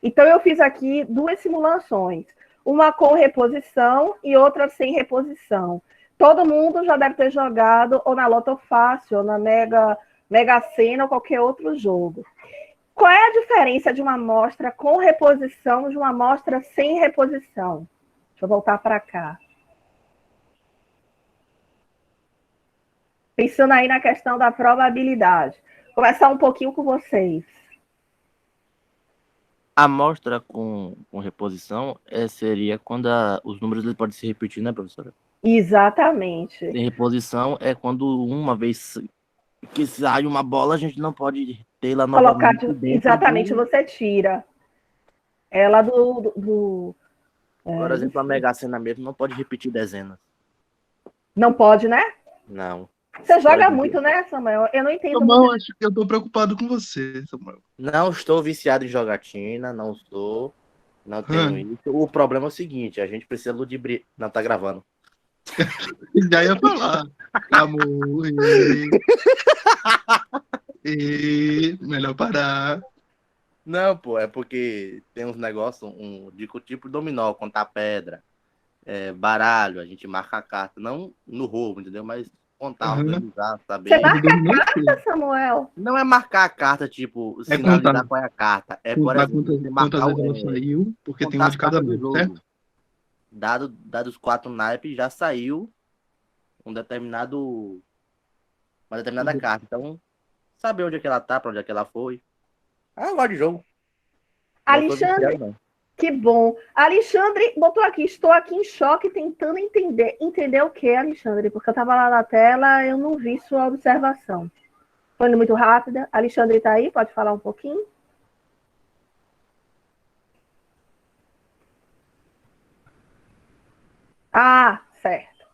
Então, eu fiz aqui 2 simulações, uma com reposição e outra sem reposição. Todo mundo já deve ter jogado ou na Loto Fácil, ou na Mega Sena, ou qualquer outro jogo. Qual é a diferença de uma amostra com reposição de uma amostra sem reposição? Deixa eu voltar para cá. Pensando aí na questão da probabilidade. Vou começar um pouquinho com vocês. A amostra com reposição seria quando os números podem se repetir, né, professora? Exatamente. Sem reposição é quando uma vez que sai uma bola, a gente não pode ter lá novamente. Exatamente, você tira. Ela Por exemplo, a Mega Sena mesmo não pode repetir dezenas. Não pode, né? Não. Você joga muito, né, Samuel? Eu não entendo. Samuel, acho que eu tô preocupado com você, Samuel. Não estou viciado em jogatina, não sou. Não tenho isso. O problema é o seguinte, a gente precisa ludibriar. Não, tá gravando. Já ia falar. Amor. Melhor parar. Não, pô, é porque tem uns negócios, tipo dominó, contar pedra, baralho, a gente marca a carta, não no roubo, entendeu? Mas contar, organizar, saber. Você marca a carta, Samuel? Não é marcar a carta, tipo, sinalizar qual é a carta. É, por exemplo, você marcar quantas vezes ela saiu, porque tem uma de cada vez, certo? Dado os 4 naipes, já saiu uma determinada carta. Então, saber onde é que ela tá, pra onde é que ela foi. Eu gosto de jogo. Alexandre, que bom. Alexandre botou aqui, estou aqui em choque tentando entender. Entender o que, Alexandre? Porque eu estava lá na tela, eu não vi sua observação. Foi indo muito rápida. Alexandre está aí? Pode falar um pouquinho? Certo.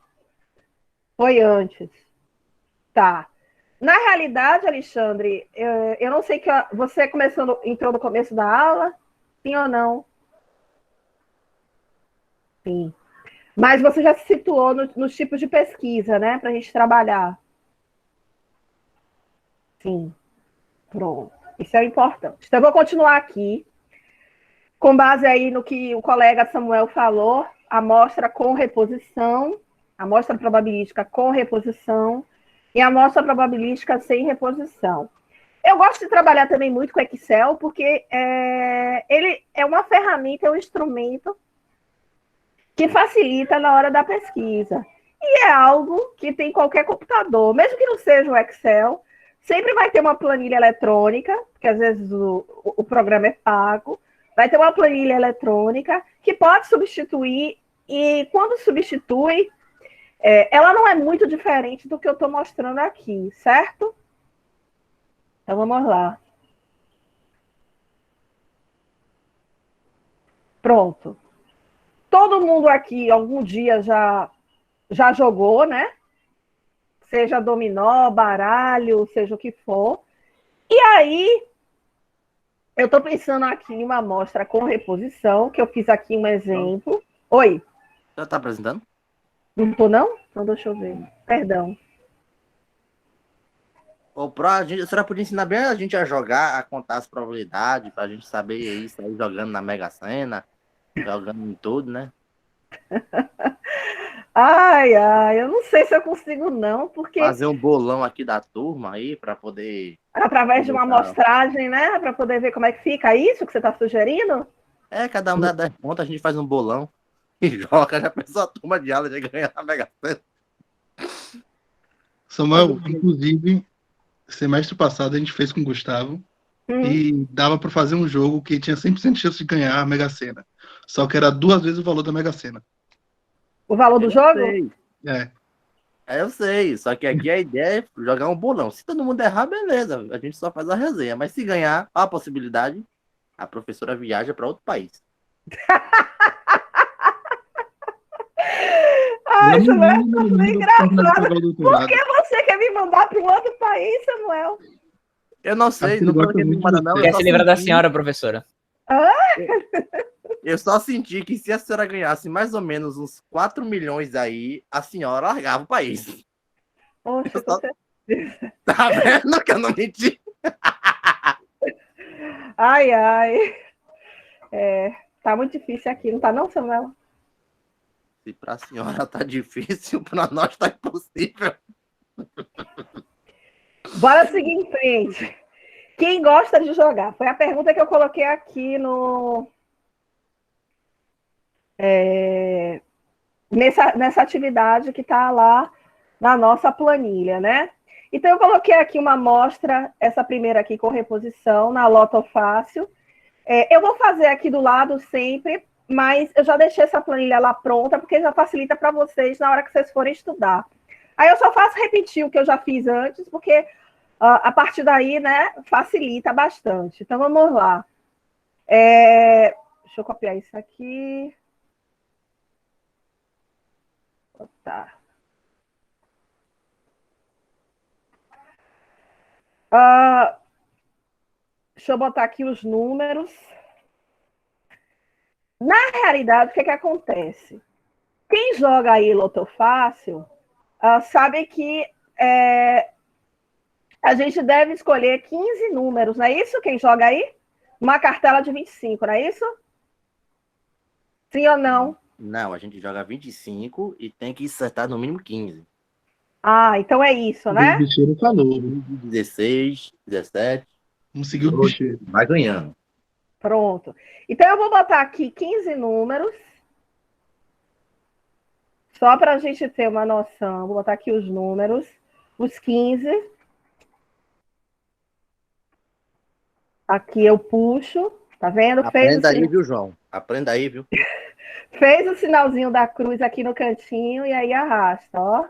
Foi antes. Tá. Na realidade, Alexandre, eu não sei que você entrou no começo da aula, sim ou não? Sim. Mas você já se situou nos tipos de pesquisa, né? Para a gente trabalhar. Sim. Pronto. Isso é importante. Então, eu vou continuar aqui, com base aí no que o colega Samuel falou, amostra com reposição, amostra probabilística com reposição, e amostra probabilística sem reposição. Eu gosto de trabalhar também muito com Excel, porque ele é uma ferramenta, é um instrumento que facilita na hora da pesquisa. E é algo que tem qualquer computador, mesmo que não seja o Excel, sempre vai ter uma planilha eletrônica, porque às vezes o programa é pago, vai ter uma planilha eletrônica que pode substituir, e quando substitui, ela não é muito diferente do que eu estou mostrando aqui, certo? Então, vamos lá. Pronto. Todo mundo aqui, algum dia, já jogou, né? Seja dominó, baralho, seja o que for. E aí, eu estou pensando aqui em uma amostra com reposição, que eu fiz aqui um exemplo. Oi? Já está apresentando? Não estou, não? Então, deixa eu ver. Perdão. A senhora podia ensinar bem a gente a jogar, a contar as probabilidades, pra gente saber aí, sair jogando na Mega Sena, jogando em tudo, né? Ai, eu não sei se eu consigo não, porque Fazer um bolão aqui da turma aí, pra poder... através de uma amostragem, né, para poder ver como é que fica isso que você está sugerindo? Cada um dá 10 pontos, a gente faz um bolão e joga, já pensou a turma de aula de ganhar na Mega Sena. Samuel, inclusive, semestre passado a gente fez com o Gustavo e dava para fazer um jogo que tinha 100% de chance de ganhar a Mega Sena. Só que era 2 vezes o valor da Mega Sena. O valor do jogo? Sei. Eu sei, só que aqui a ideia é jogar um bolão. Se todo mundo errar, beleza, a gente só faz a resenha. Mas se ganhar, a possibilidade, a professora viaja para outro país. Isso é engraçado. Por que você quer me mandar para um outro país, Samuel? Eu não sei, não tô querendo me mandar, não. Quer se livrar da senhora, professora? Eu só senti que se a senhora ganhasse mais ou menos uns 4 milhões aí, a senhora largava o país. Poxa, Tá vendo que eu não menti? Tá muito difícil aqui, não tá não, Samuel? Se pra senhora tá difícil, pra nós tá impossível. Bora seguir em frente. Quem gosta de jogar? Foi a pergunta que eu coloquei aqui nessa atividade que está lá na nossa planilha, né? Então, eu coloquei aqui uma amostra, essa primeira aqui com reposição, na Loto Fácil. Eu vou fazer aqui do lado sempre, mas eu já deixei essa planilha lá pronta, porque já facilita para vocês na hora que vocês forem estudar. Aí eu só faço repetir o que eu já fiz antes, porque a partir daí, né, facilita bastante. Então, vamos lá. Deixa eu copiar isso aqui. Tá. Deixa eu botar aqui os números. Na realidade, o que acontece? Quem joga aí Loto Fácil sabe que a gente deve escolher 15 números, não é isso? Quem joga aí? Uma cartela de 25, não é isso? Sim ou não? Não, a gente joga 25 e tem que acertar no mínimo 15. Então é isso, né? O bicheiro falou. 16, 17. Vamos seguir o bicheiro. Vai ganhando. Pronto. Então eu vou botar aqui 15 números. Só para a gente ter uma noção. Vou botar aqui os números. Os 15. Aqui eu puxo. Tá vendo? Aprenda aí, viu, João? Aprenda aí, viu? Fez o sinalzinho da cruz aqui no cantinho e aí arrasta, ó.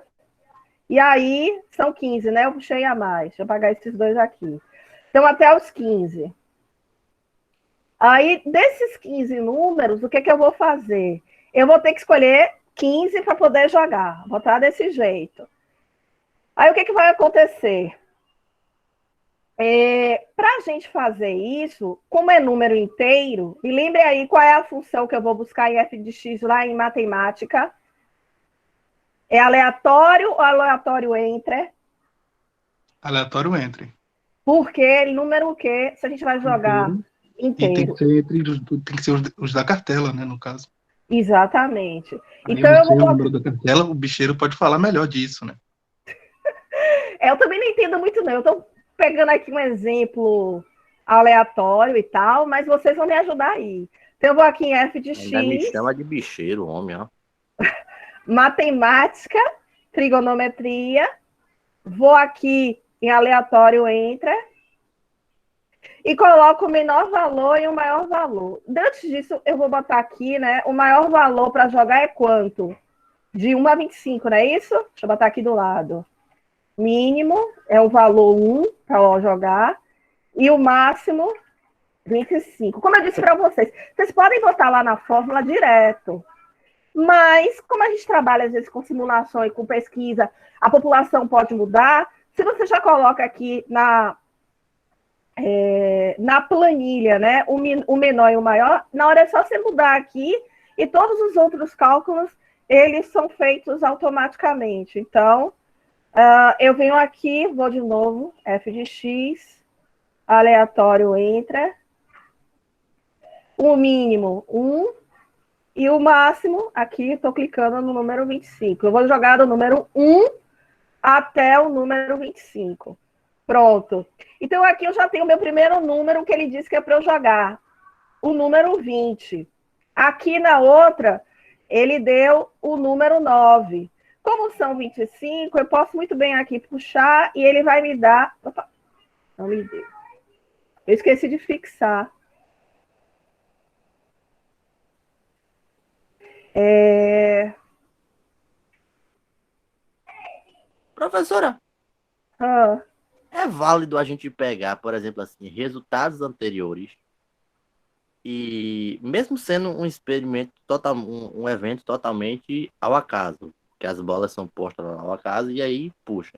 E aí, são 15, né? Eu puxei a mais. Deixa eu apagar esses dois aqui. Então, até os 15. Aí, desses 15 números, o que eu vou fazer? Eu vou ter que escolher 15 para poder jogar. Vou botar desse jeito. Aí, o que vai acontecer? Para a gente fazer isso, como é número inteiro, e lembre aí qual é a função que eu vou buscar em f de x lá em matemática. É aleatório ou aleatório entre? Aleatório entre. Porque número o quê? Se a gente vai jogar inteiro. E tem que ser os da cartela, né, no caso. Exatamente. Aí então eu vou o número da cartela, o bicheiro pode falar melhor disso, né? Eu também não entendo muito, não. Eu estou pegando aqui um exemplo aleatório e tal, mas vocês vão me ajudar aí. Então eu vou aqui em f de x. Ainda me chama de bicheiro, homem, ó. Matemática, trigonometria, vou aqui em aleatório entre e coloco o menor valor e o maior valor. Antes disso, eu vou botar aqui, né? O maior valor para jogar é quanto? De 1 a 25, não é isso? Deixa eu botar aqui do lado. Mínimo é o valor 1 para jogar e o máximo 25. Como eu disse para vocês, vocês podem botar lá na fórmula direto. Mas, como a gente trabalha, às vezes, com simulação e com pesquisa, a população pode mudar. Se você já coloca aqui na planilha, né, o menor e o maior, na hora é só você mudar aqui e todos os outros cálculos, eles são feitos automaticamente. Então, Eu venho aqui, vou de novo, f de x, aleatório entra, o mínimo 1, e o máximo, aqui estou clicando no número 25. Eu vou jogar do número 1 até o número 25. Pronto. Então, aqui eu já tenho o meu primeiro número que ele disse que é para eu jogar. O número 20. Aqui na outra, ele deu o número 9. Como são 25, eu posso muito bem aqui puxar e ele vai me dar... Opa, não me deu. Eu esqueci de fixar. Professora, Ah, é válido a gente pegar, por exemplo, assim, resultados anteriores e mesmo sendo um experimento total, um evento totalmente ao acaso, que as bolas são postas ao acaso e aí puxa.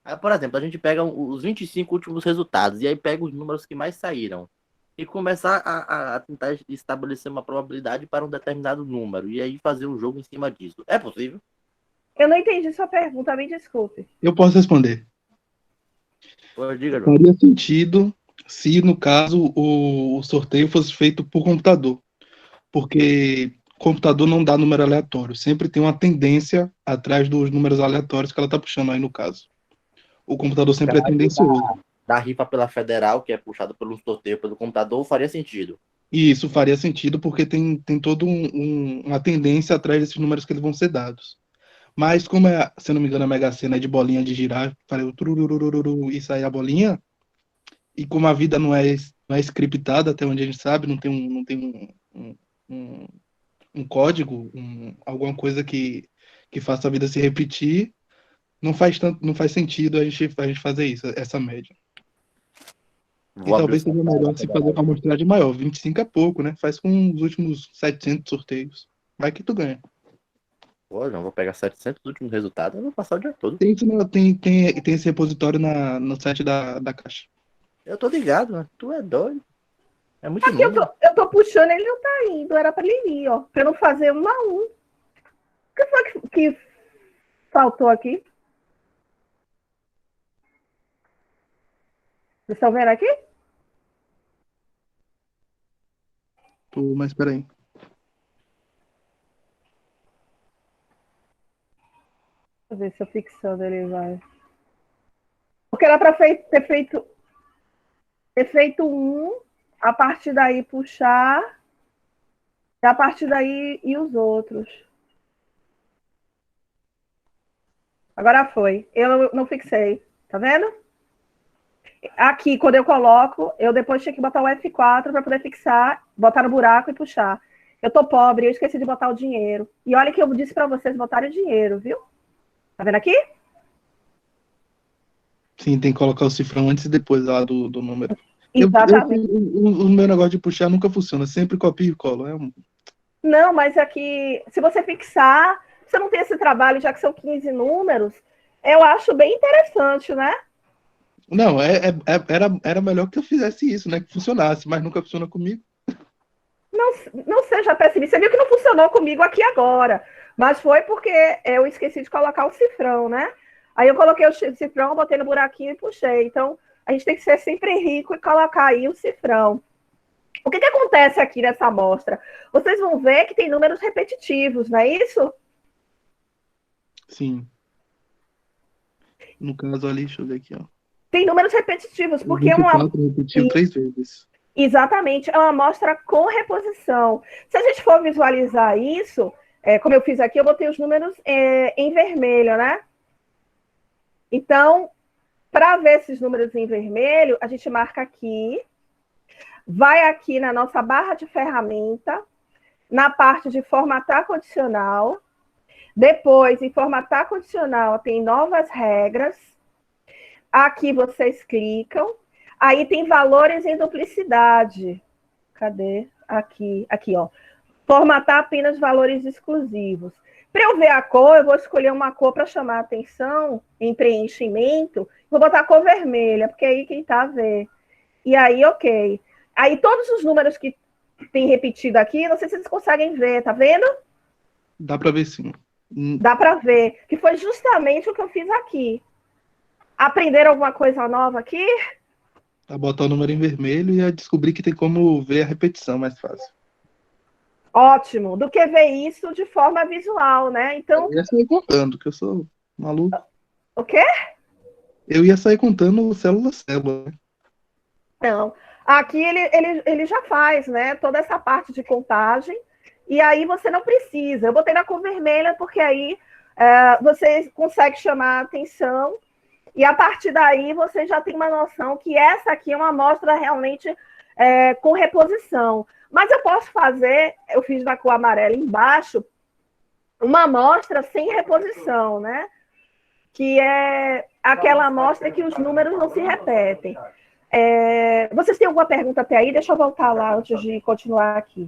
Aí, por exemplo, a gente pega os 25 últimos resultados e aí pega os números que mais saíram e começar a tentar estabelecer uma probabilidade para um determinado número e aí fazer um jogo em cima disso. É possível? eu não entendi sua pergunta, me desculpe. Eu posso responder. Pô, diga, João. Faria sentido se, no caso, o sorteio fosse feito por computador. Porque computador não dá número aleatório. Sempre tem uma tendência atrás dos números aleatórios que ela está puxando aí no caso. O computador sempre é tendencioso. Da rifa pela federal, que é puxado pelo sorteio pelo computador, faria sentido. E isso faria sentido porque tem toda uma tendência atrás desses números que eles vão ser dados. Mas como é, se eu não me engano, a Mega Sena é de bolinha de girar, faria o tururururu e sair a bolinha. E como a vida não é scriptada, até onde a gente sabe, não tem um código, alguma coisa que faça a vida se repetir, não faz sentido a gente fazer isso, essa média. E Vou abrir talvez o seja site melhor da se federal. fazer com a amostragem maior. 25 é pouco, né? Faz com os últimos 700 sorteios. Vai que tu ganha. Pô, João, vou pegar 700 últimos resultados e vou passar o dia todo. Tem esse repositório no site da Caixa. Eu tô ligado, né? Tu é doido. É muito Aqui número. eu tô puxando, ele não tá indo. Era para ele ir, ó. Para eu não fazer 1 a 1. O que foi que faltou aqui? Vocês estão vendo aqui? Pô, mas peraí. Deixa eu ver se eu fixando ele vai. Porque era para ter feito 1, a partir daí puxar, e a partir daí e os outros. Agora foi. Eu não fixei. Tá vendo? Aqui, quando eu coloco, eu depois tinha que botar o F4 para poder fixar, botar no buraco e puxar. Eu tô pobre, eu esqueci de botar o dinheiro. E olha que eu disse para vocês botarem o dinheiro, viu? Tá vendo aqui? Sim, tem que colocar o cifrão antes e depois lá do número. Exatamente. O meu negócio de puxar nunca funciona. Sempre copio e colo. Não, mas aqui, se você fixar, você não tem esse trabalho, já que são 15 números, eu acho bem interessante, né? Não, era melhor que eu fizesse isso, né? Que funcionasse, mas nunca funciona comigo. Não sei, já percebi. Você viu que não funcionou comigo aqui agora, mas foi porque eu esqueci de colocar o cifrão, né? Aí eu coloquei o cifrão, botei no buraquinho e puxei. Então, a gente tem que ser sempre rico e colocar aí o cifrão. O que acontece aqui nessa amostra? Vocês vão ver que tem números repetitivos, não é isso? Sim. No caso ali, deixa eu ver aqui, ó. Tem números repetitivos, porque 24 repetiu 3 vezes. Exatamente, é uma amostra com reposição. Se a gente for visualizar isso, como eu fiz aqui, eu botei os números em vermelho, né? Então, para ver esses números em vermelho, a gente marca aqui, vai aqui na nossa barra de ferramenta, na parte de formatar condicional. Depois, em formatar condicional, tem novas regras. Aqui vocês clicam. Aí tem valores em duplicidade. Cadê? Aqui, ó. Formatar apenas valores exclusivos. Para eu ver a cor, eu vou escolher uma cor para chamar a atenção em preenchimento. Vou botar a cor vermelha, porque aí quem tá vê. E aí, ok. Aí todos os números que tem repetido aqui, não sei se vocês conseguem ver, tá vendo? Dá para ver sim. Dá para ver, que foi justamente o que eu fiz aqui. Aprenderam alguma coisa nova aqui? Tá botar o número em vermelho e descobrir que tem como ver a repetição mais fácil. Ótimo, do que ver isso de forma visual, né? Então, Eu ia sair contando, que eu sou maluco. o quê? Eu ia sair contando célula a célula, né? Não. Aqui ele já faz, né? Toda essa parte de contagem. E aí você não precisa. Eu botei na cor vermelha porque aí você consegue chamar a atenção. E a partir daí você já tem uma noção que essa aqui é uma amostra realmente com reposição. Mas eu posso fazer, eu fiz na cor amarela embaixo, uma amostra sem reposição, né? Que é aquela amostra que os números não se repetem. Vocês têm alguma pergunta até aí? Deixa eu voltar lá antes de continuar aqui.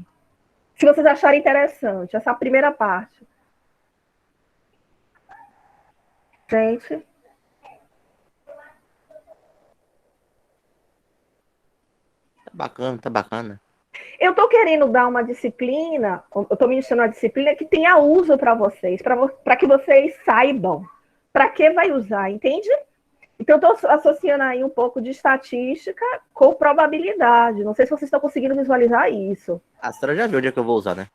Se vocês acharem interessante, essa primeira parte. Gente. Tá bacana, tá bacana. Eu estou querendo dar uma disciplina, eu estou ministrando uma disciplina que tenha uso para vocês, para que vocês saibam para que vai usar, entende? Então, estou associando aí um pouco de estatística com probabilidade. Não sei se vocês estão conseguindo visualizar isso. A senhora já viu onde é que eu vou usar, né?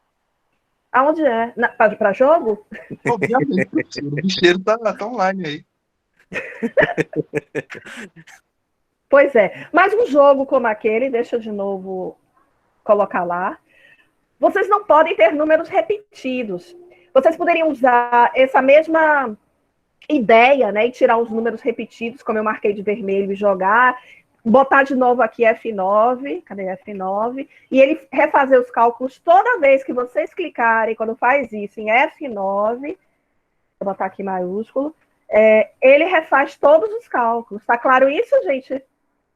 Aonde é? Para jogo? Obviamente, professor. O bicheiro tá online aí. Pois é. Mas um jogo como aquele, deixa eu de novo colocar lá, vocês não podem ter números repetidos. Vocês poderiam usar essa mesma ideia, né, e tirar os números repetidos, como eu marquei de vermelho, e jogar, botar de novo aqui F9, cadê F9? E ele refazer os cálculos toda vez que vocês clicarem, quando faz isso, em F9, vou botar aqui maiúsculo, ele refaz todos os cálculos. Tá claro isso, gente?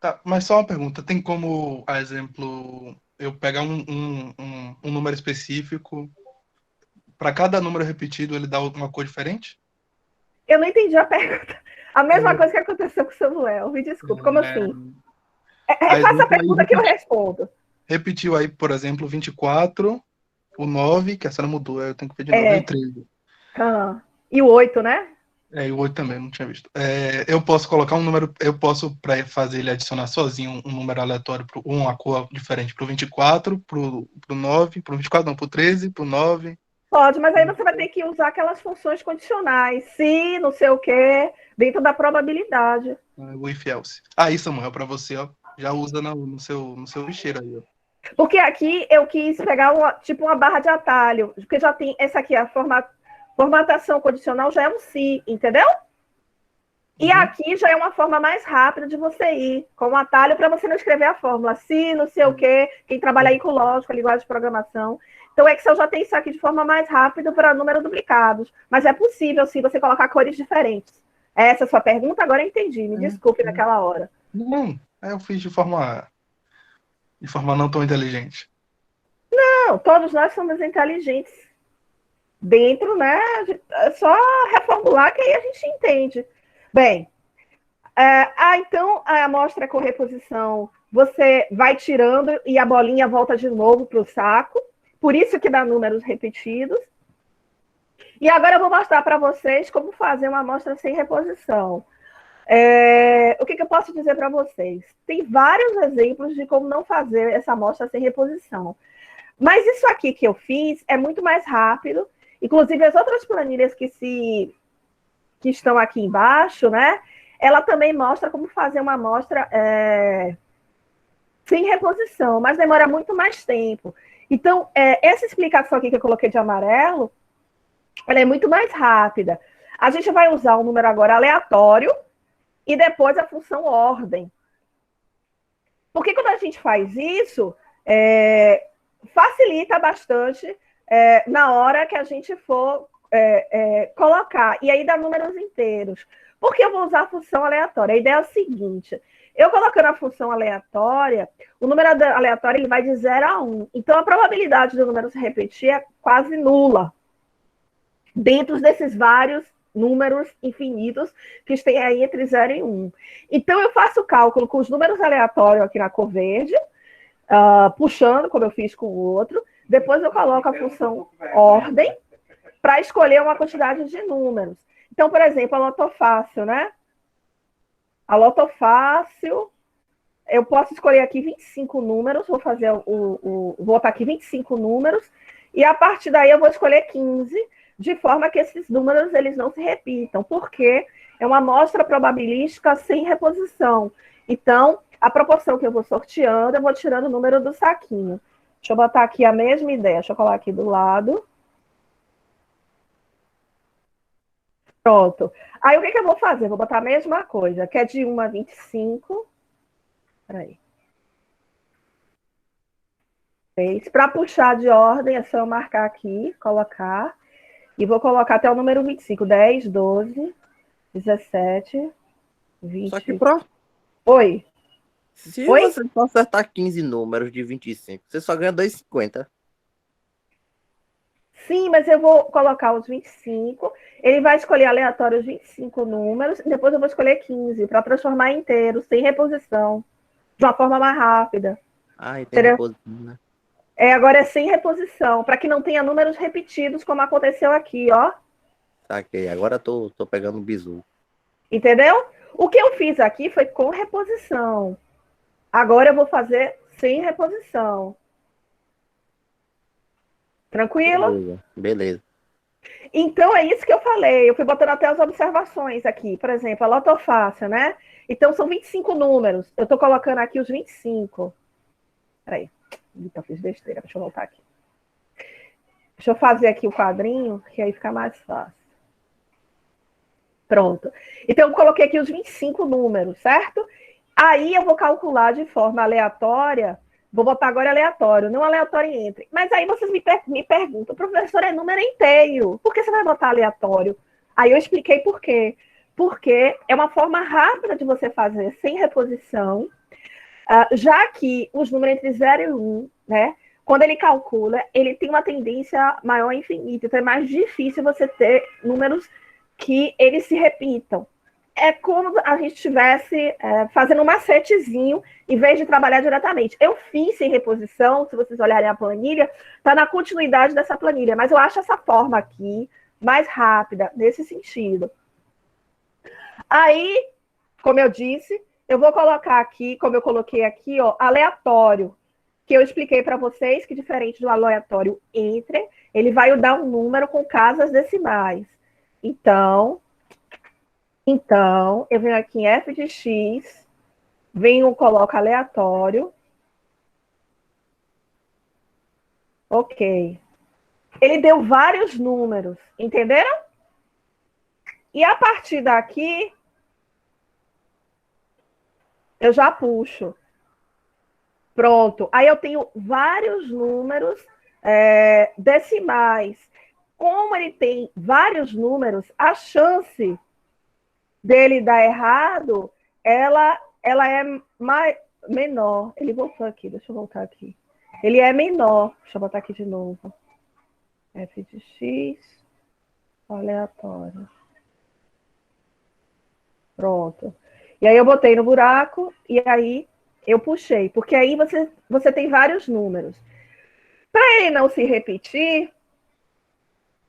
Tá, mas só uma pergunta. Tem como, a exemplo, eu pegar um número específico, para cada número repetido, ele dá uma cor diferente? Eu não entendi a pergunta. A mesma coisa que aconteceu com o Samuel. Me desculpe, como assim? Faça a pergunta que eu respondo. Repetiu aí, por exemplo, 24, o 9, que a senhora mudou, eu tenho que ver de novo, e o 13. E o 8, né? E o 8 também, não tinha visto. Eu posso colocar um número, eu posso, para fazer ele adicionar sozinho um número aleatório, uma cor diferente pro 24, pro 9, pro 24 não, pro 13, pro 9. Pode, mas aí você vai ter que usar aquelas funções condicionais. Se, não sei o quê, dentro da probabilidade. O if else. Aí, Samuel, para você, ó, já usa no seu bicheiro aí, ó. Porque aqui eu quis pegar uma barra de atalho, porque já tem essa aqui, a formatação condicional já é um se, entendeu? E aqui já é uma forma mais rápida de você ir, com um atalho para você não escrever a fórmula. Se, não sei o quê, quem trabalha aí com lógica, linguagem de programação. Então, o Excel já tem isso aqui de forma mais rápida para números duplicados. Mas é possível, sim, você colocar cores diferentes. Essa é a sua pergunta? Agora eu entendi. Me desculpe naquela hora. Não, eu fiz de forma não tão inteligente. Não, todos nós somos inteligentes. Dentro, né? É só reformular que aí a gente entende. Bem, então a amostra com reposição, você vai tirando e a bolinha volta de novo para o saco. Por isso que dá números repetidos. E agora eu vou mostrar para vocês como fazer uma amostra sem reposição. O que eu posso dizer para vocês? Tem vários exemplos de como não fazer essa amostra sem reposição. Mas isso aqui que eu fiz é muito mais rápido. Inclusive, as outras planilhas que estão aqui embaixo, né? Ela também mostra como fazer uma amostra sem reposição, mas demora muito mais tempo. Então, essa explicação aqui que eu coloquei de amarelo, ela é muito mais rápida. A gente vai usar o número agora aleatório e depois a função ordem. Porque quando a gente faz isso, facilita bastante na hora que a gente for colocar. E aí dá números inteiros. Por que eu vou usar a função aleatória? A ideia é a seguinte: eu colocando a função aleatória, o número aleatório ele vai de 0 a 1. Então, a probabilidade do número se repetir é quase nula. Dentro desses vários números infinitos que tem aí entre 0 e 1. Então, eu faço o cálculo com os números aleatórios aqui na cor verde, puxando, como eu fiz com o outro. Depois eu coloco a função ordem para escolher uma quantidade de números. Então, por exemplo, eu anoto fácil, né? A Loto Fácil, eu posso escolher aqui 25 números, vou fazer vou botar aqui 25 números, e a partir daí eu vou escolher 15, de forma que esses números eles não se repitam, porque é uma amostra probabilística sem reposição. Então, a proporção que eu vou sorteando, eu vou tirando o número do saquinho. Deixa eu botar aqui a mesma ideia, deixa eu colocar aqui do lado. Pronto. Aí, o que eu vou fazer? Vou botar a mesma coisa, que é de 1 a 25. Peraí. Para puxar de ordem, é só eu marcar aqui, colocar. E vou colocar até o número 25. 10, 12, 17, 20. Só que, pro... Oi. Se você só acertar 15 números de 25, você só ganha 2,50. Sim, mas eu vou colocar os 25. Ele vai escolher aleatório os 25 números. E depois eu vou escolher 15 para transformar em inteiro, sem reposição. De uma forma mais rápida. Ah, e tem reposição, né? Agora é sem reposição, para que não tenha números repetidos, como aconteceu aqui, ó. Saquei, agora tô pegando o bizu. Entendeu? O que eu fiz aqui foi com reposição. Agora eu vou fazer sem reposição. Tranquilo? Beleza. Então, é isso que eu falei. Eu fui botando até as observações aqui. Por exemplo, a Loto Fácil, né? Então, são 25 números. Eu estou colocando aqui os 25. Peraí. Eita, fiz besteira. Deixa eu voltar aqui. Deixa eu fazer aqui o quadrinho, que aí fica mais fácil. Pronto. Então, eu coloquei aqui os 25 números, certo? Aí, eu vou calcular de forma aleatória. Vou botar agora aleatório, não aleatório entre. Mas aí vocês me perguntam, professor, é número inteiro. Por que você vai botar aleatório? Aí eu expliquei por quê. Porque é uma forma rápida de você fazer sem reposição, já que os números entre 0 e 1, né? Quando ele calcula, ele tem uma tendência maior a infinita. Então é mais difícil você ter números que eles se repitam. É como a gente estivesse fazendo um macetezinho em vez de trabalhar diretamente. Eu fiz sem reposição, se vocês olharem a planilha, está na continuidade dessa planilha, mas eu acho essa forma aqui mais rápida, nesse sentido. Aí, como eu disse, eu vou colocar aqui, como eu coloquei aqui, ó, aleatório, que eu expliquei para vocês que, diferente do aleatório entre, ele vai dar um número com casas decimais. Então, eu venho aqui em f de x, coloco aleatório. Ok. Ele deu vários números, entenderam? E a partir daqui, eu já puxo. Pronto. Aí eu tenho vários números decimais. Como ele tem vários números, a chance dele dar errado, ela é menor. Ele voltou aqui, deixa eu voltar aqui. Ele é menor. Deixa eu botar aqui de novo. F de x, aleatório. Pronto. E aí eu botei no buraco, e aí eu puxei. Porque aí você tem vários números. Para ele não se repetir,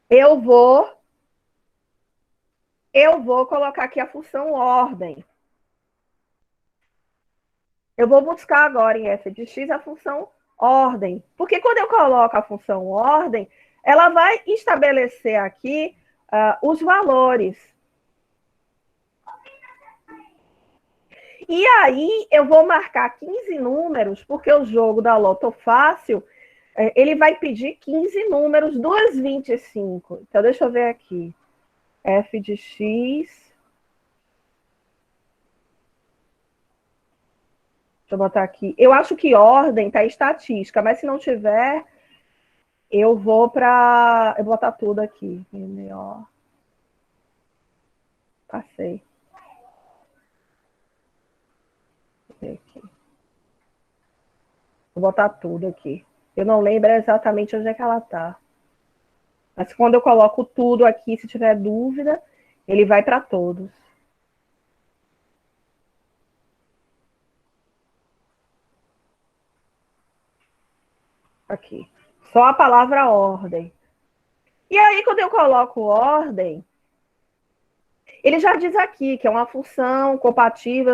eu vou colocar aqui a função ordem. Eu vou buscar agora em f de x a função ordem. Porque quando eu coloco a função ordem, ela vai estabelecer aqui os valores. E aí eu vou marcar 15 números, porque o jogo da Loto Fácil, ele vai pedir 15 números dos 25. Então, deixa eu ver aqui. F de x. Deixa eu botar aqui. Eu acho que ordem está estatística, mas se não tiver, eu vou para... Eu vou botar tudo aqui. MO. Passei. Aqui. Vou botar tudo aqui. Eu não lembro exatamente onde é que ela está. Mas quando eu coloco tudo aqui, se tiver dúvida, ele vai para todos. Aqui. Só a palavra ordem. E aí, quando eu coloco ordem, Ele já diz aqui que é uma função compatível,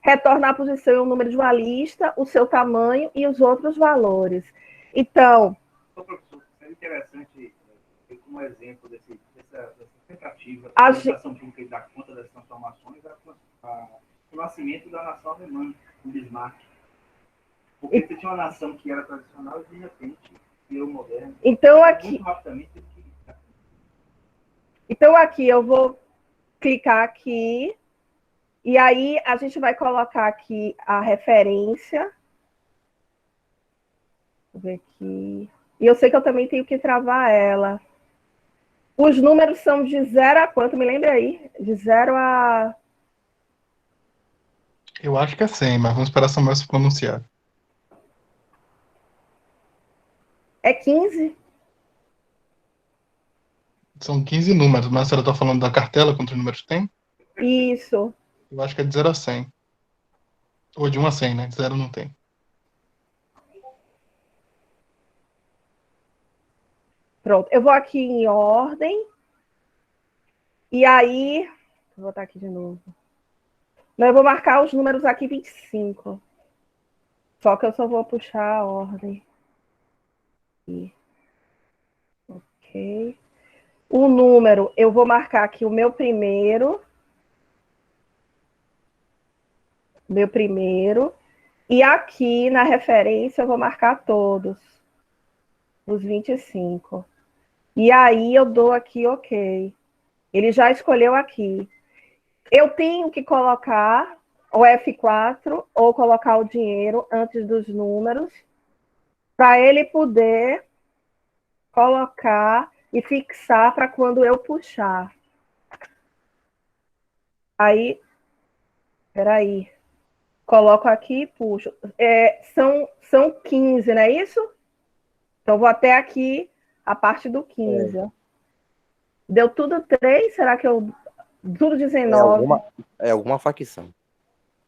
retornar a posição e o número de uma lista, o seu tamanho e os outros valores. Então... Professor, seria interessante ter como exemplo dessa tentativa A da administração pública de dar conta dessas transformações o nascimento da nação alemã, o Bismarck. Porque você tinha uma nação que era tradicional e, de repente, virou moderna. Então, aqui... Muito rapidamente, Então, aqui eu vou clicar aqui, e aí a gente vai colocar aqui a referência. Vou ver aqui. E eu sei que eu também tenho que travar ela. Os números são de 0 a quanto? Me lembra aí? De 0 a... Eu acho que é 100, mas vamos esperar Samuel se pronunciar. É 15? São 15 números, mas a senhora está falando da cartela, quantos números tem? Isso. Eu acho que é de 0 a 100. Ou de 1 a 100, né? De 0 não tem. Pronto. Eu vou aqui em ordem. E aí... Vou botar aqui de novo. Não, eu vou marcar os números aqui 25. Só que eu só vou puxar a ordem. Aqui. Ok. O número, eu vou marcar aqui o meu primeiro. E aqui na referência eu vou marcar todos. Os 25. E aí eu dou aqui OK. Ele já escolheu aqui. Eu tenho que colocar o F4 ou colocar o dinheiro antes dos números para ele poder colocar e fixar para quando eu puxar. Aí, peraí. Coloco aqui e puxo. São 15, não é isso? Então, vou até aqui a parte do 15. É. Deu tudo 3? Será que eu... Tudo 19? É alguma facção.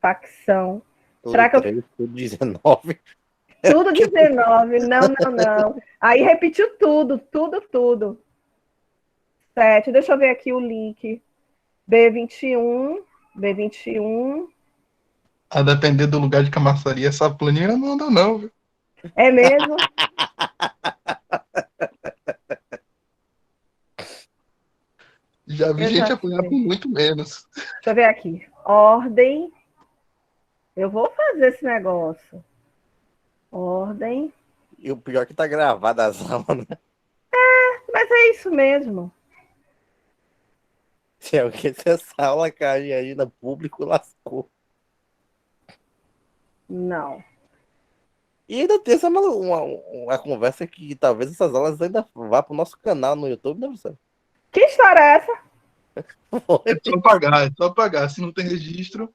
Facção. Tudo Será que 3, eu... Tudo 19. Tudo 19. Não. Aí repetiu tudo. 7. Deixa eu ver aqui o link. B21. A depender do lugar de camaçaria, essa planilha não anda não, viu? É mesmo? Já vi gente apanhar por muito menos. Deixa eu ver aqui. Ordem. Eu vou fazer esse negócio. Ordem. E o pior é que tá gravada as aulas, né? Mas é isso mesmo. Se essa aula cair aí no público, lascou. Não. E ainda tem uma conversa que talvez essas aulas ainda vá pro nosso canal no YouTube, né, professor? Que história é essa? É só pagar. Se não tem registro...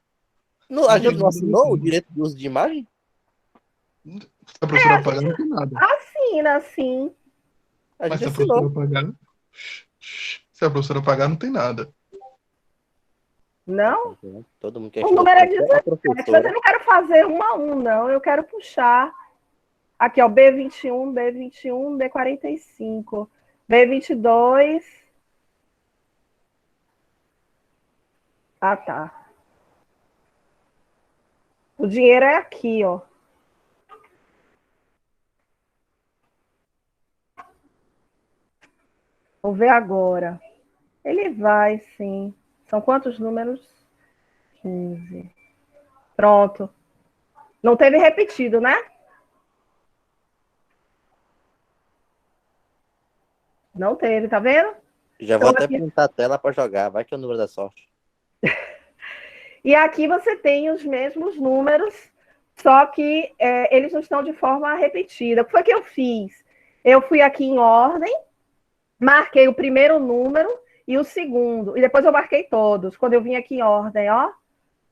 A gente não assinou o direito de uso de imagem? Se a professora pagar, não tem nada. Assina, sim. Mas se a professora pagar... Se a professora pagar, não tem nada. Não? Todo mundo quer o número é 17, mas eu não quero fazer 1 a 1, não. Eu quero puxar. Aqui, ó, B21, B45, B22. Ah, tá. O dinheiro é aqui, ó. Vou ver agora. Ele vai, sim. São quantos números? 15. Pronto. Não teve repetido, né? Não teve, tá vendo? Já vou até pintar a tela para jogar. Vai que é o número da sorte. E aqui você tem os mesmos números, só que eles não estão de forma repetida. O que foi que eu fiz? Eu fui aqui em ordem, marquei o primeiro número e o segundo. E depois eu marquei todos. Quando eu vim aqui em ordem, ó,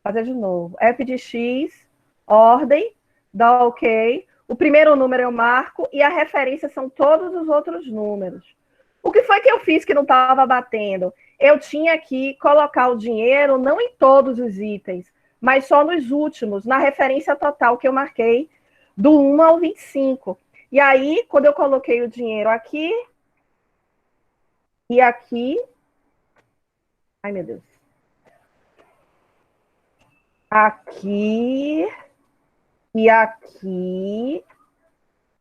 fazer de novo. F de X, ordem, dá OK. O primeiro número eu marco e a referência são todos os outros números. O que foi que eu fiz que não estava batendo? Eu tinha que colocar o dinheiro não em todos os itens, mas só nos últimos, na referência total que eu marquei, do 1 ao 25. E aí, quando eu coloquei o dinheiro aqui e aqui, Ai, meu Deus. Aqui e aqui.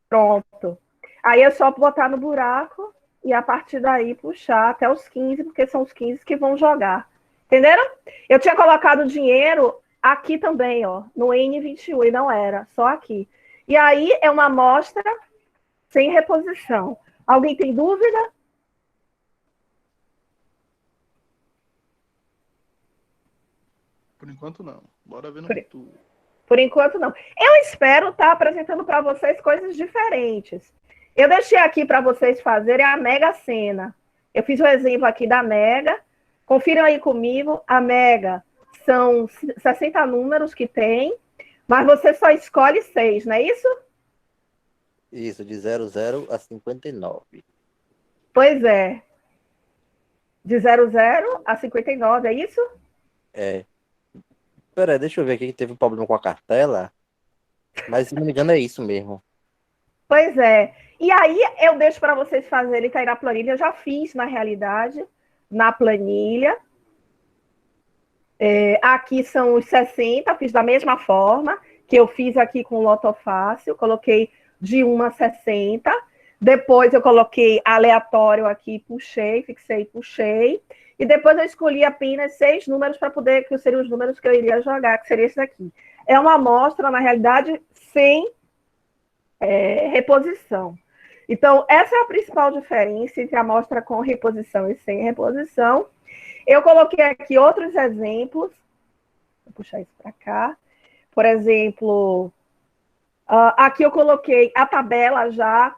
Pronto. Aí é só botar no buraco e a partir daí puxar até os 15, porque são os 15 que vão jogar. Entenderam? Eu tinha colocado dinheiro aqui também, ó, no N21, e não era, só aqui. E aí é uma amostra sem reposição. Alguém tem dúvida? Por enquanto, não. Bora ver no futuro. Por enquanto, não. Eu espero estar apresentando para vocês coisas diferentes. Eu deixei aqui para vocês fazerem a Mega Sena. Eu fiz o exemplo aqui da Mega. Confiram aí comigo. A Mega são 60 números que tem, mas você só escolhe 6, não é isso? Isso, de 00 a 59. Pois é. De 00 a 59, é isso? É. Peraí, deixa eu ver aqui que teve um problema com a cartela. Mas, se não me engano, é isso mesmo. Pois é. E aí eu deixo para vocês fazerem cair na planilha. Eu já fiz, na realidade, na planilha. Aqui são os 60, fiz da mesma forma que eu fiz aqui com o Lotofácil. Coloquei de 1 a 60. Depois eu coloquei aleatório aqui, puxei, fixei, puxei. E depois eu escolhi apenas 6 números para poder, que seriam os números que eu iria jogar, que seria esse daqui. É uma amostra, na realidade, sem reposição. Então, essa é a principal diferença entre a amostra com reposição e sem reposição. Eu coloquei aqui outros exemplos. Vou puxar isso para cá. Por exemplo, aqui eu coloquei a tabela já,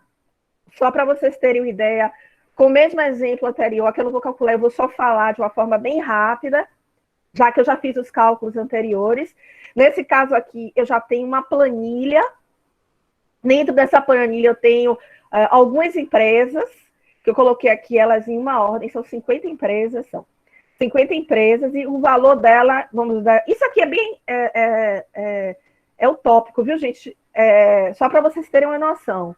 só para vocês terem uma ideia. Com o mesmo exemplo anterior, que eu não vou calcular, eu vou só falar de uma forma bem rápida, já que eu já fiz os cálculos anteriores. Nesse caso aqui, eu já tenho uma planilha. Dentro dessa planilha, eu tenho algumas empresas, que eu coloquei aqui elas em uma ordem, são 50 empresas, e o valor dela, vamos dar... Isso aqui é bem utópico, viu, gente? Só para vocês terem uma noção.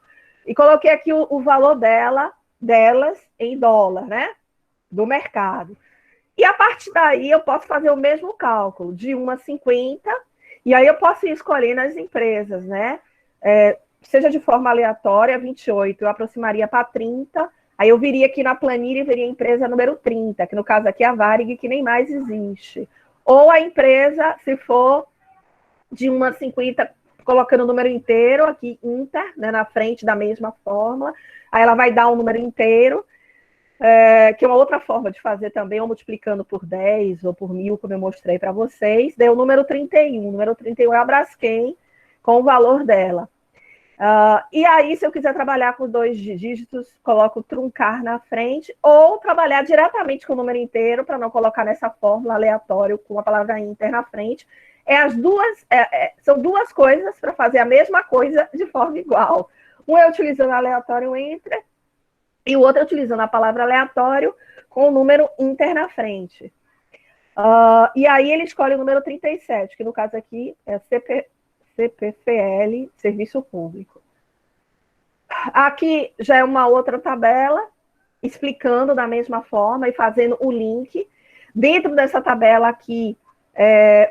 E coloquei aqui o valor delas em dólar, né? Do mercado. E a partir daí eu posso fazer o mesmo cálculo, de 1 a 50, e aí eu posso ir escolhendo as empresas, né? Seja de forma aleatória, 28, eu aproximaria para 30, aí eu viria aqui na planilha e veria a empresa número 30, que no caso aqui é a Varig, que nem mais existe. Ou a empresa, se for de 1 a 50, colocando o número inteiro aqui, Inter, né, na frente da mesma fórmula, aí ela vai dar um número inteiro, que é uma outra forma de fazer também, ou multiplicando por 10 ou por 1000, como eu mostrei para vocês, deu o número 31. O número 31 é a Braskem, com o valor dela. E aí, se eu quiser trabalhar com 2 dígitos, coloco truncar na frente, ou trabalhar diretamente com o número inteiro, para não colocar nessa fórmula aleatória com a palavra Inter na frente. São duas coisas para fazer a mesma coisa de forma igual. Um é utilizando aleatório Enter, e o outro é utilizando a palavra aleatório com o número Inter na frente. E aí ele escolhe o número 37, que no caso aqui é CPFL, Serviço Público. Aqui já é uma outra tabela, explicando da mesma forma e fazendo o link. Dentro dessa tabela aqui,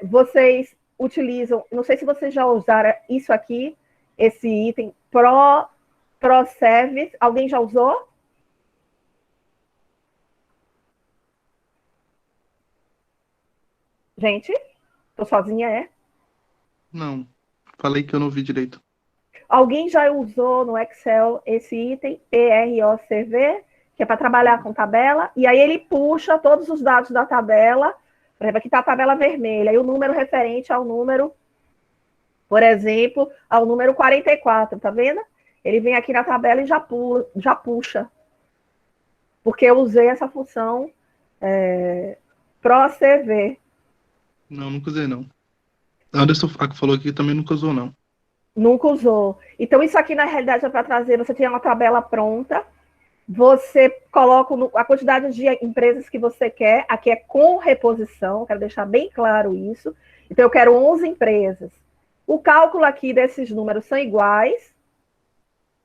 vocês utilizam, não sei se vocês já usaram isso aqui, esse item, ProService. Alguém já usou? Gente, tô sozinha, Não. Falei que eu não vi direito. Alguém já usou no Excel esse item, PROCV, que é para trabalhar com tabela, e aí ele puxa todos os dados da tabela. Por exemplo, aqui está a tabela vermelha, e o número referente ao número, por exemplo, ao número 44, tá vendo? Ele vem aqui na tabela e já puxa. Porque eu usei essa função ProCV. Não, nunca usei, não. Anderson falou aqui que também nunca usou, não. Nunca usou. Então, isso aqui, na realidade, é para trazer, você tem uma tabela pronta, você coloca a quantidade de empresas que você quer, aqui é com reposição, quero deixar bem claro isso. Então, eu quero 11 empresas. O cálculo aqui desses números são iguais,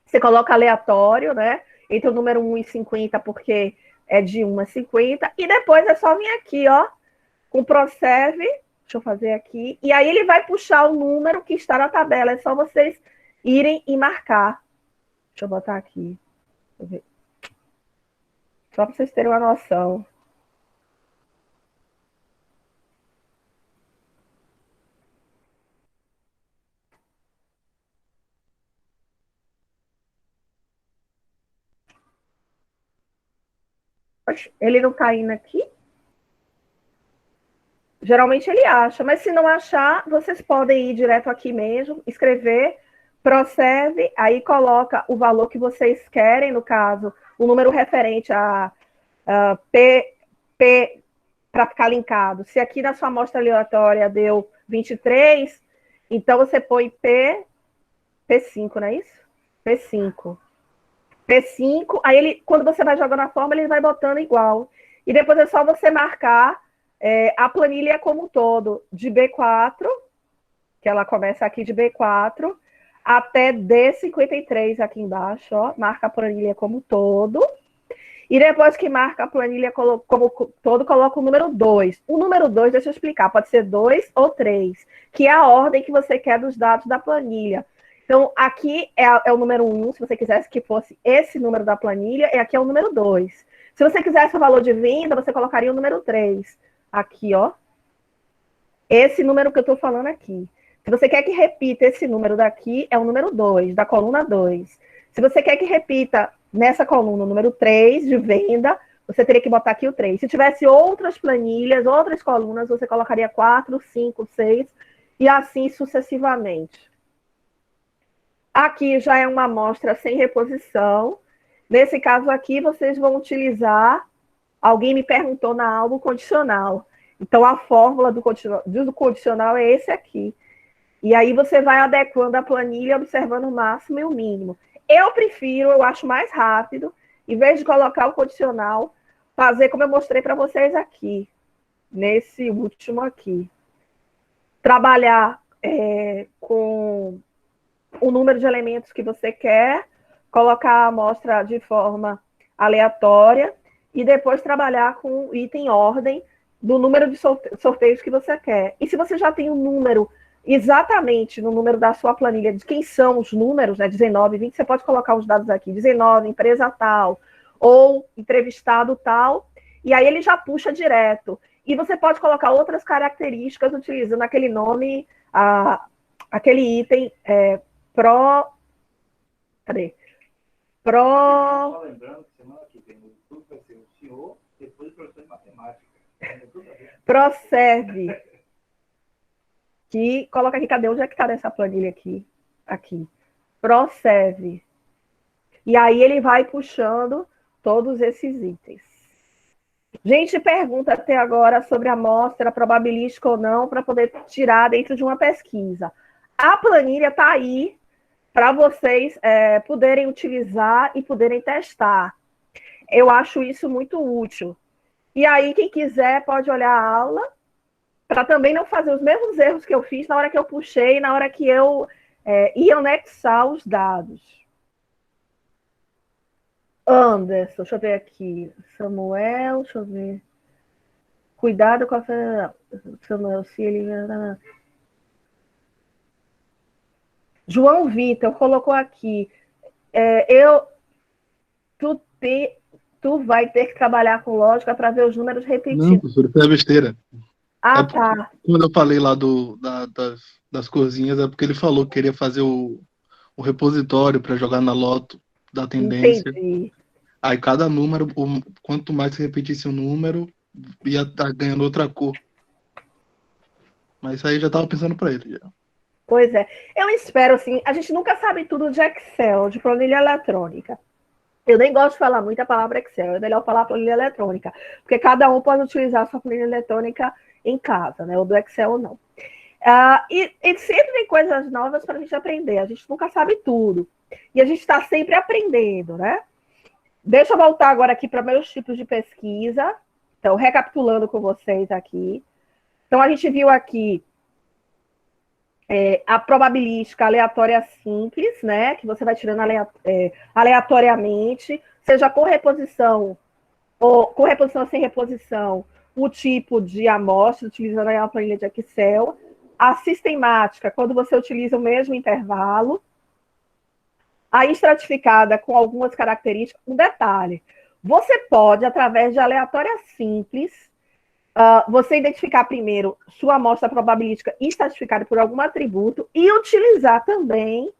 você coloca aleatório, né? Entre o número 1 e 50, porque é de 1 a 50, e depois é só vir aqui, ó, com o ProServe, deixa eu fazer aqui, e aí ele vai puxar o número que está na tabela, é só vocês irem e marcar. Deixa eu botar aqui. Deixa eu ver. Só para vocês terem uma noção. Ele não está indo aqui? Geralmente ele acha, mas se não achar, vocês podem ir direto aqui mesmo, escrever, ProServe, aí coloca o valor que vocês querem, no caso, o número referente a P para ficar linkado. Se aqui na sua amostra aleatória deu 23, então você põe P5, não é isso? P5. P5, aí ele, quando você vai jogando a fórmula, ele vai botando igual. E depois é só você marcar a planilha como um todo, de B4, que ela começa aqui de B4, até D53 aqui embaixo, ó, marca a planilha como um todo. E depois que marca a planilha como todo, coloca o número 2. O número 2, deixa eu explicar, pode ser 2 ou 3, que é a ordem que você quer dos dados da planilha. Então, aqui é o número 1, se você quisesse que fosse esse número da planilha, e aqui é o número 2. Se você quisesse o valor de venda, você colocaria o número 3. Aqui, ó. Esse número que eu estou falando aqui. Se você quer que repita esse número daqui, é o número 2, da coluna 2. Se você quer que repita nessa coluna o número 3 de venda, você teria que botar aqui o 3. Se tivesse outras planilhas, outras colunas, você colocaria 4, 5, 6 e assim sucessivamente. Aqui já é uma amostra sem reposição. Nesse caso aqui, vocês vão utilizar... Alguém me perguntou na aula o condicional. Então, a fórmula do condicional é esse aqui. E aí você vai adequando a planilha, observando o máximo e o mínimo. Eu acho mais rápido, em vez de colocar o condicional, fazer como eu mostrei para vocês aqui, nesse último aqui. Trabalhar com o número de elementos que você quer, colocar a amostra de forma aleatória e depois trabalhar com o item ordem do número de sorteios que você quer. E se você já tem um número exatamente no número da sua planilha de quem são os números, né, 19, 20, você pode colocar os dados aqui, 19, empresa tal, ou entrevistado tal, e aí ele já puxa direto. E você pode colocar outras características utilizando aquele nome, aquele item Só lembrando que semana que vem o YouTube vai ser o senhor, depois o professor de matemática. ProServe. Que coloca aqui, cadê? Onde é que está nessa planilha aqui? Aqui. ProServe. E aí ele vai puxando todos esses itens. Gente pergunta até agora sobre a amostra probabilística ou não, para poder tirar dentro de uma pesquisa. A planilha está aí para vocês poderem utilizar e poderem testar. Eu acho isso muito útil. E aí, quem quiser pode olhar a aula, para também não fazer os mesmos erros que eu fiz na hora que eu puxei, na hora que eu ia anexar os dados. Anderson, deixa eu ver aqui. Samuel, deixa eu ver. Cuidado com a... Samuel, se ele... João Vitor colocou aqui. Tu vai ter que trabalhar com lógica para ver os números repetidos. Não, professor, isso é besteira. Tá. Quando eu falei lá das corzinhas, é porque ele falou que queria fazer o repositório para jogar na loto da tendência. Entendi. Aí cada número, quanto mais se repetisse um número, ia estar ganhando outra cor. Mas isso aí já estava pensando para ele. Já. Pois é. Eu espero, assim, a gente nunca sabe tudo de Excel, de planilha eletrônica. Eu nem gosto de falar muito a palavra Excel, é melhor falar planilha eletrônica, porque cada um pode utilizar a sua planilha eletrônica em casa, né? Ou do Excel ou não. E sempre tem coisas novas para a gente aprender, a gente nunca sabe tudo. E a gente está sempre aprendendo, né? Deixa eu voltar agora aqui para meus tipos de pesquisa. Então, recapitulando com vocês aqui. Então, a gente viu aqui a probabilística aleatória simples, né? Que você vai tirando aleatoriamente, seja com reposição com reposição ou sem reposição, o tipo de amostra, utilizando aí a planilha de Excel. A sistemática, quando você utiliza o mesmo intervalo. A estratificada, com algumas características. Um detalhe, você pode, através de aleatória simples, você identificar primeiro sua amostra probabilística estratificada por algum atributo e utilizar também,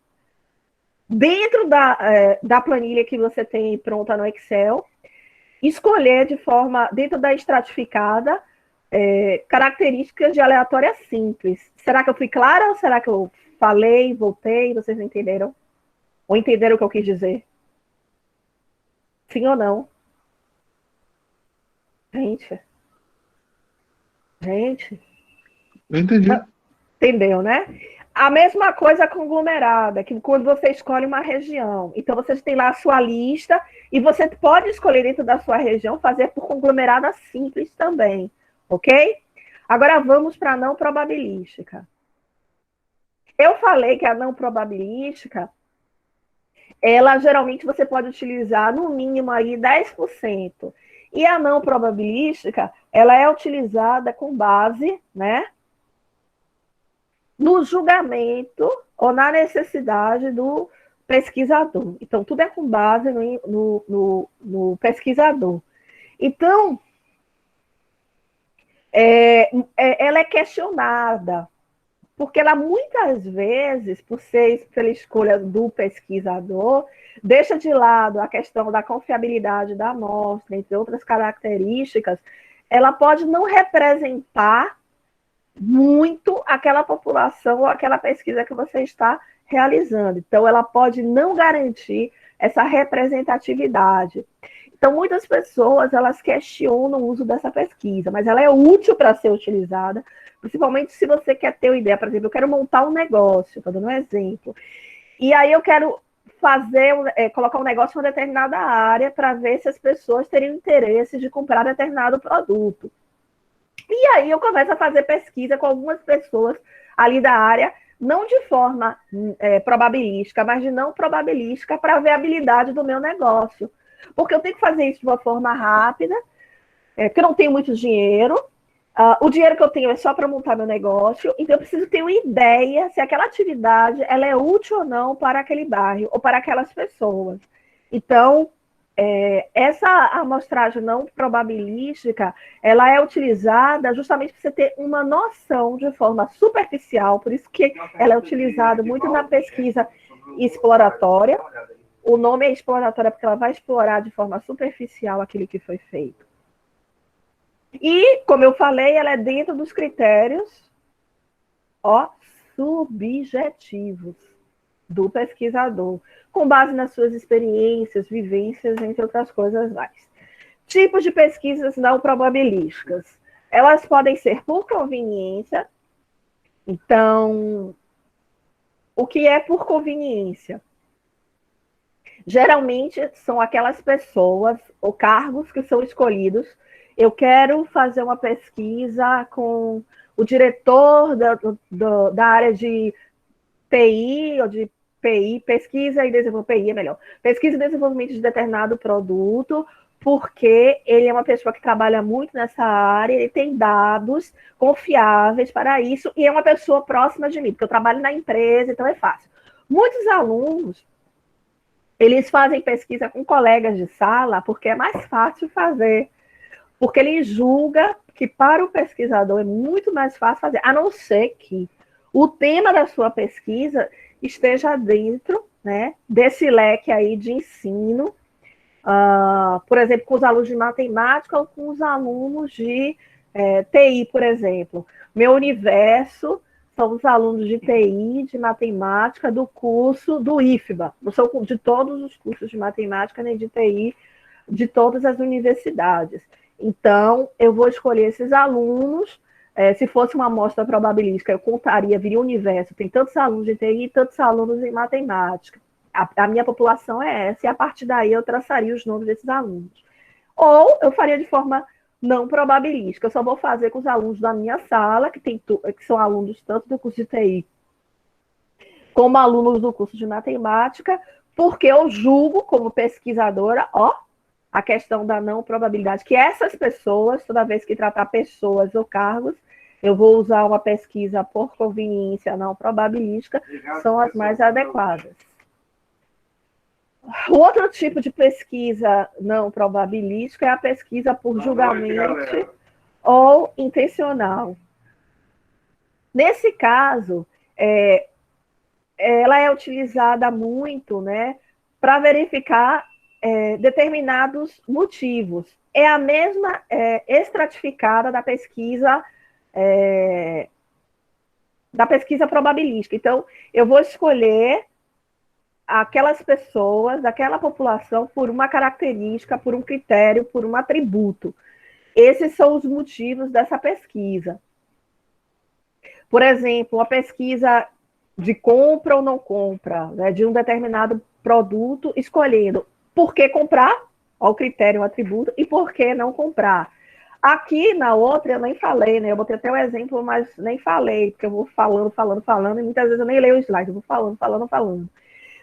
dentro da planilha que você tem pronta no Excel, escolher de forma, dentro da estratificada, características de aleatória simples. Será que eu fui clara ou será que eu falei, voltei, vocês não entenderam? Ou entenderam o que eu quis dizer? Sim ou não? Gente. Eu entendi. Entendeu, né? A mesma coisa conglomerada, que quando você escolhe uma região. Então, você tem lá a sua lista e você pode escolher dentro da sua região fazer por conglomerada simples também, ok? Agora, vamos para a não probabilística. Eu falei que a não probabilística, ela geralmente você pode utilizar no mínimo aí 10%. E a não probabilística, ela é utilizada com base, né, no julgamento ou na necessidade do pesquisador. Então, tudo é com base no pesquisador. Então, ela é questionada, porque ela muitas vezes, pela escolha do pesquisador, deixa de lado a questão da confiabilidade da amostra, entre outras características, ela pode não representar muito aquela população ou aquela pesquisa que você está realizando. Então, ela pode não garantir essa representatividade. Então, muitas pessoas, elas questionam o uso dessa pesquisa, mas ela é útil para ser utilizada, principalmente se você quer ter uma ideia. Por exemplo, eu quero montar um negócio, estou dando um exemplo, e aí eu quero colocar um negócio em uma determinada área para ver se as pessoas teriam interesse de comprar determinado produto. E aí eu começo a fazer pesquisa com algumas pessoas ali da área, não de forma probabilística, mas de não probabilística, para ver a habilidade do meu negócio. Porque eu tenho que fazer isso de uma forma rápida, porque eu não tenho muito dinheiro. O dinheiro que eu tenho é só para montar meu negócio, então eu preciso ter uma ideia se aquela atividade ela é útil ou não para aquele bairro ou para aquelas pessoas. Então, essa amostragem não probabilística, ela é utilizada justamente para você ter uma noção de forma superficial, por isso que ela é utilizada muito na pesquisa exploratória. O nome é exploratória porque ela vai explorar de forma superficial aquilo que foi feito. E, como eu falei, ela é dentro dos critérios subjetivos do pesquisador, com base nas suas experiências, vivências, entre outras coisas mais. Tipos de pesquisas não probabilísticas. Elas podem ser por conveniência. Então, o que é por conveniência? Geralmente, são aquelas pessoas ou cargos que são escolhidos. Eu quero fazer uma pesquisa com o diretor da área de TI ou de PI, pesquisa e desenvolvimento, PI é melhor, pesquisa e desenvolvimento de determinado produto, porque ele é uma pessoa que trabalha muito nessa área, ele tem dados confiáveis para isso, e é uma pessoa próxima de mim, porque eu trabalho na empresa, então é fácil. Muitos alunos, eles fazem pesquisa com colegas de sala, porque é mais fácil fazer, porque ele julga que para o pesquisador é muito mais fácil fazer, a não ser que o tema da sua pesquisa esteja dentro, né, desse leque aí de ensino, por exemplo, com os alunos de matemática ou com os alunos de TI, por exemplo. Meu universo são os alunos de TI, de matemática, do curso do IFBA. Não são de todos os cursos de matemática nem de TI, de todas as universidades. Então, eu vou escolher esses alunos. Se fosse uma amostra probabilística, eu contaria, viria o universo, tem tantos alunos de TI e tantos alunos em matemática. A minha população é essa, e a partir daí eu traçaria os nomes desses alunos. Ou eu faria de forma não probabilística, eu só vou fazer com os alunos da minha sala, que são alunos tanto do curso de TI como alunos do curso de matemática, porque eu julgo, como pesquisadora, a questão da não probabilidade, que essas pessoas, toda vez que tratar pessoas ou cargos, eu vou usar uma pesquisa por conveniência não probabilística, são as mais adequadas. O outro tipo de pesquisa não probabilística é a pesquisa por julgamento ou intencional. Nesse caso, ela é utilizada muito, né, para verificar determinados motivos. É a mesma estratificada da pesquisa probabilística. Então, eu vou escolher aquelas pessoas, daquela população, por uma característica, por um critério, por um atributo. Esses são os motivos dessa pesquisa. Por exemplo, a pesquisa de compra ou não compra, né, de um determinado produto, escolhendo por que comprar, ao critério, o atributo, e por que não comprar. Aqui, na outra, eu nem falei, né? Eu botei até o exemplo, mas nem falei, porque eu vou falando, e muitas vezes eu nem leio o slide, eu vou falando.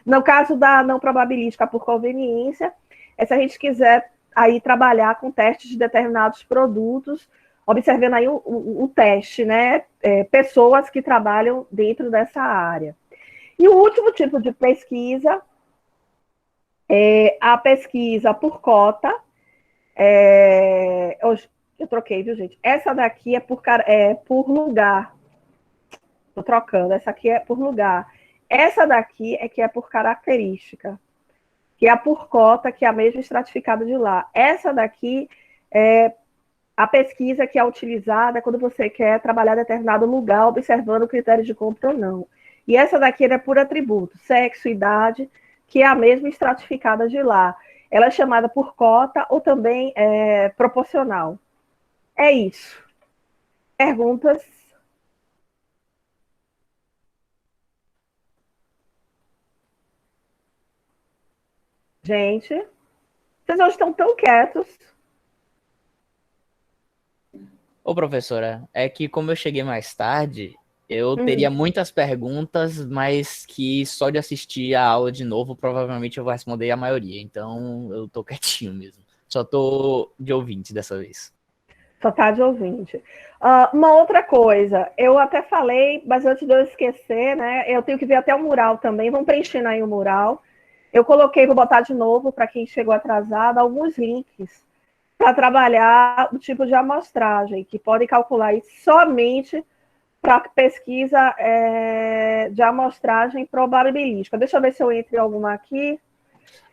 No caso da não probabilística por conveniência, se a gente quiser aí trabalhar com testes de determinados produtos, observando aí o teste, né? Pessoas que trabalham dentro dessa área. E o último tipo de pesquisa é a pesquisa por cota. Eu troquei, viu, gente? Essa daqui é por lugar. Estou trocando. Essa aqui é por lugar. Essa daqui é que é por característica, que é a por cota, que é a mesma estratificada de lá. Essa daqui é a pesquisa que é utilizada quando você quer trabalhar em determinado lugar, observando o critério de compra ou não. E essa daqui é por atributo, sexo, idade, que é a mesma estratificada de lá. Ela é chamada por cota ou também proporcional. É isso. Perguntas? Gente, vocês não estão tão quietos. Ô, professora, é que como eu cheguei mais tarde, eu teria muitas perguntas, mas que só de assistir a aula de novo, provavelmente eu vou responder a maioria. Então, eu tô quietinho mesmo. Só tô de ouvinte dessa vez. Só tá de ouvinte. Uma outra coisa, eu até falei, mas antes de eu esquecer, né, eu tenho que ver até o mural também, vamos preenchendo aí o mural. Eu coloquei, vou botar de novo, para quem chegou atrasado, alguns links para trabalhar o tipo de amostragem, que podem calcular isso somente para pesquisa de amostragem probabilística. Deixa eu ver se eu entro em alguma aqui.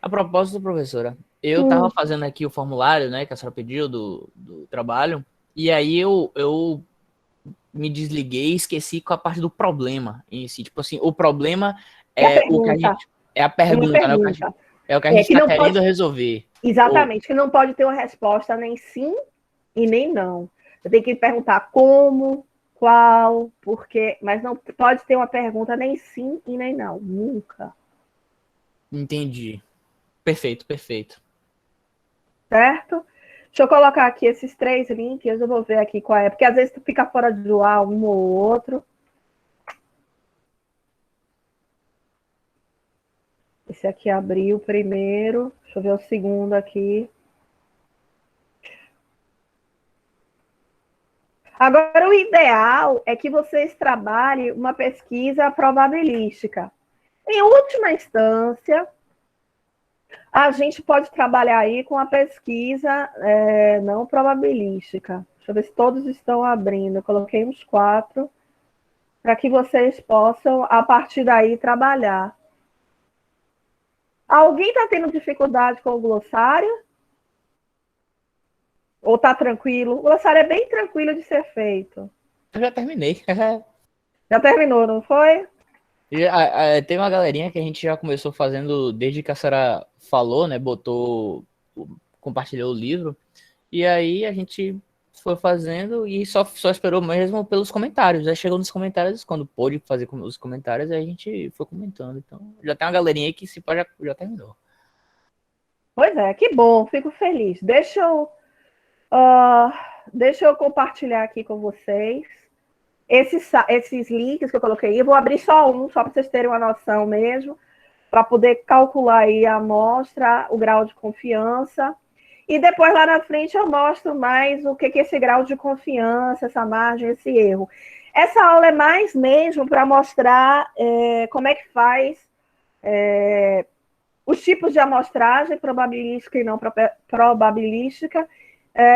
A propósito, professora, eu estava fazendo aqui o formulário, né, que a senhora pediu do trabalho, e aí eu me desliguei e esqueci com a parte do problema em si. Tipo assim, o problema é o que a gente... É a pergunta, né? É o que a gente está querendo resolver. Exatamente, que não pode ter uma resposta nem sim e nem não. Você tem que perguntar como, qual, por quê, mas não pode ter uma pergunta nem sim e nem não. Nunca. Entendi. Perfeito. Certo? Deixa eu colocar aqui esses 3 links, eu vou ver aqui qual é, porque às vezes tu fica fora do ar um ou outro. Esse aqui abriu o primeiro. Deixa eu ver o segundo aqui. Agora, o ideal é que vocês trabalhem uma pesquisa probabilística. Em última instância, a gente pode trabalhar aí com a pesquisa não probabilística. Deixa eu ver se todos estão abrindo. Eu coloquei uns 4 para que vocês possam, a partir daí, trabalhar. Alguém está tendo dificuldade com o glossário? Ou está tranquilo? O glossário é bem tranquilo de ser feito. Eu já terminei. Já terminou, não foi? Tem uma galerinha que a gente já começou fazendo desde que a senhora falou, né? Compartilhou o livro. E aí a gente foi fazendo e só esperou mesmo pelos comentários. Aí chegou nos comentários, quando pôde fazer os comentários, aí a gente foi comentando. Então já tem uma galerinha aí que se pode já terminou. Pois é, que bom, fico feliz. Deixa eu compartilhar aqui com vocês esses links que eu coloquei. Eu vou abrir só um, só para vocês terem uma noção mesmo, para poder calcular aí a amostra, o grau de confiança. E depois, lá na frente, eu mostro mais o que é esse grau de confiança, essa margem, esse erro. Essa aula é mais mesmo para mostrar como é que faz os tipos de amostragem, probabilística e não probabilística,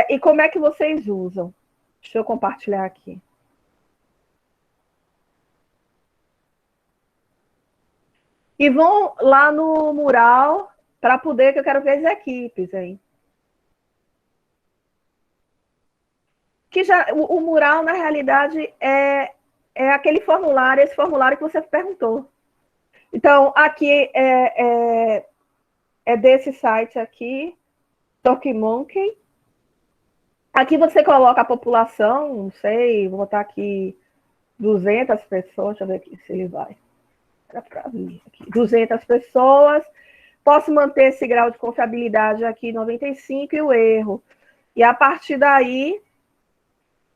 e como é que vocês usam. Deixa eu compartilhar aqui. E vão lá no mural para poder, que eu quero ver as equipes, hein? Que já, o mural, na realidade, é aquele formulário, esse formulário que você perguntou. Então, aqui é desse site aqui, TalkMonkey. Aqui você coloca a população, não sei, vou botar aqui 200 pessoas, deixa eu ver aqui se ele vai. Era para vir aqui. 200 pessoas. Posso manter esse grau de confiabilidade aqui, 95, e o erro. E a partir daí,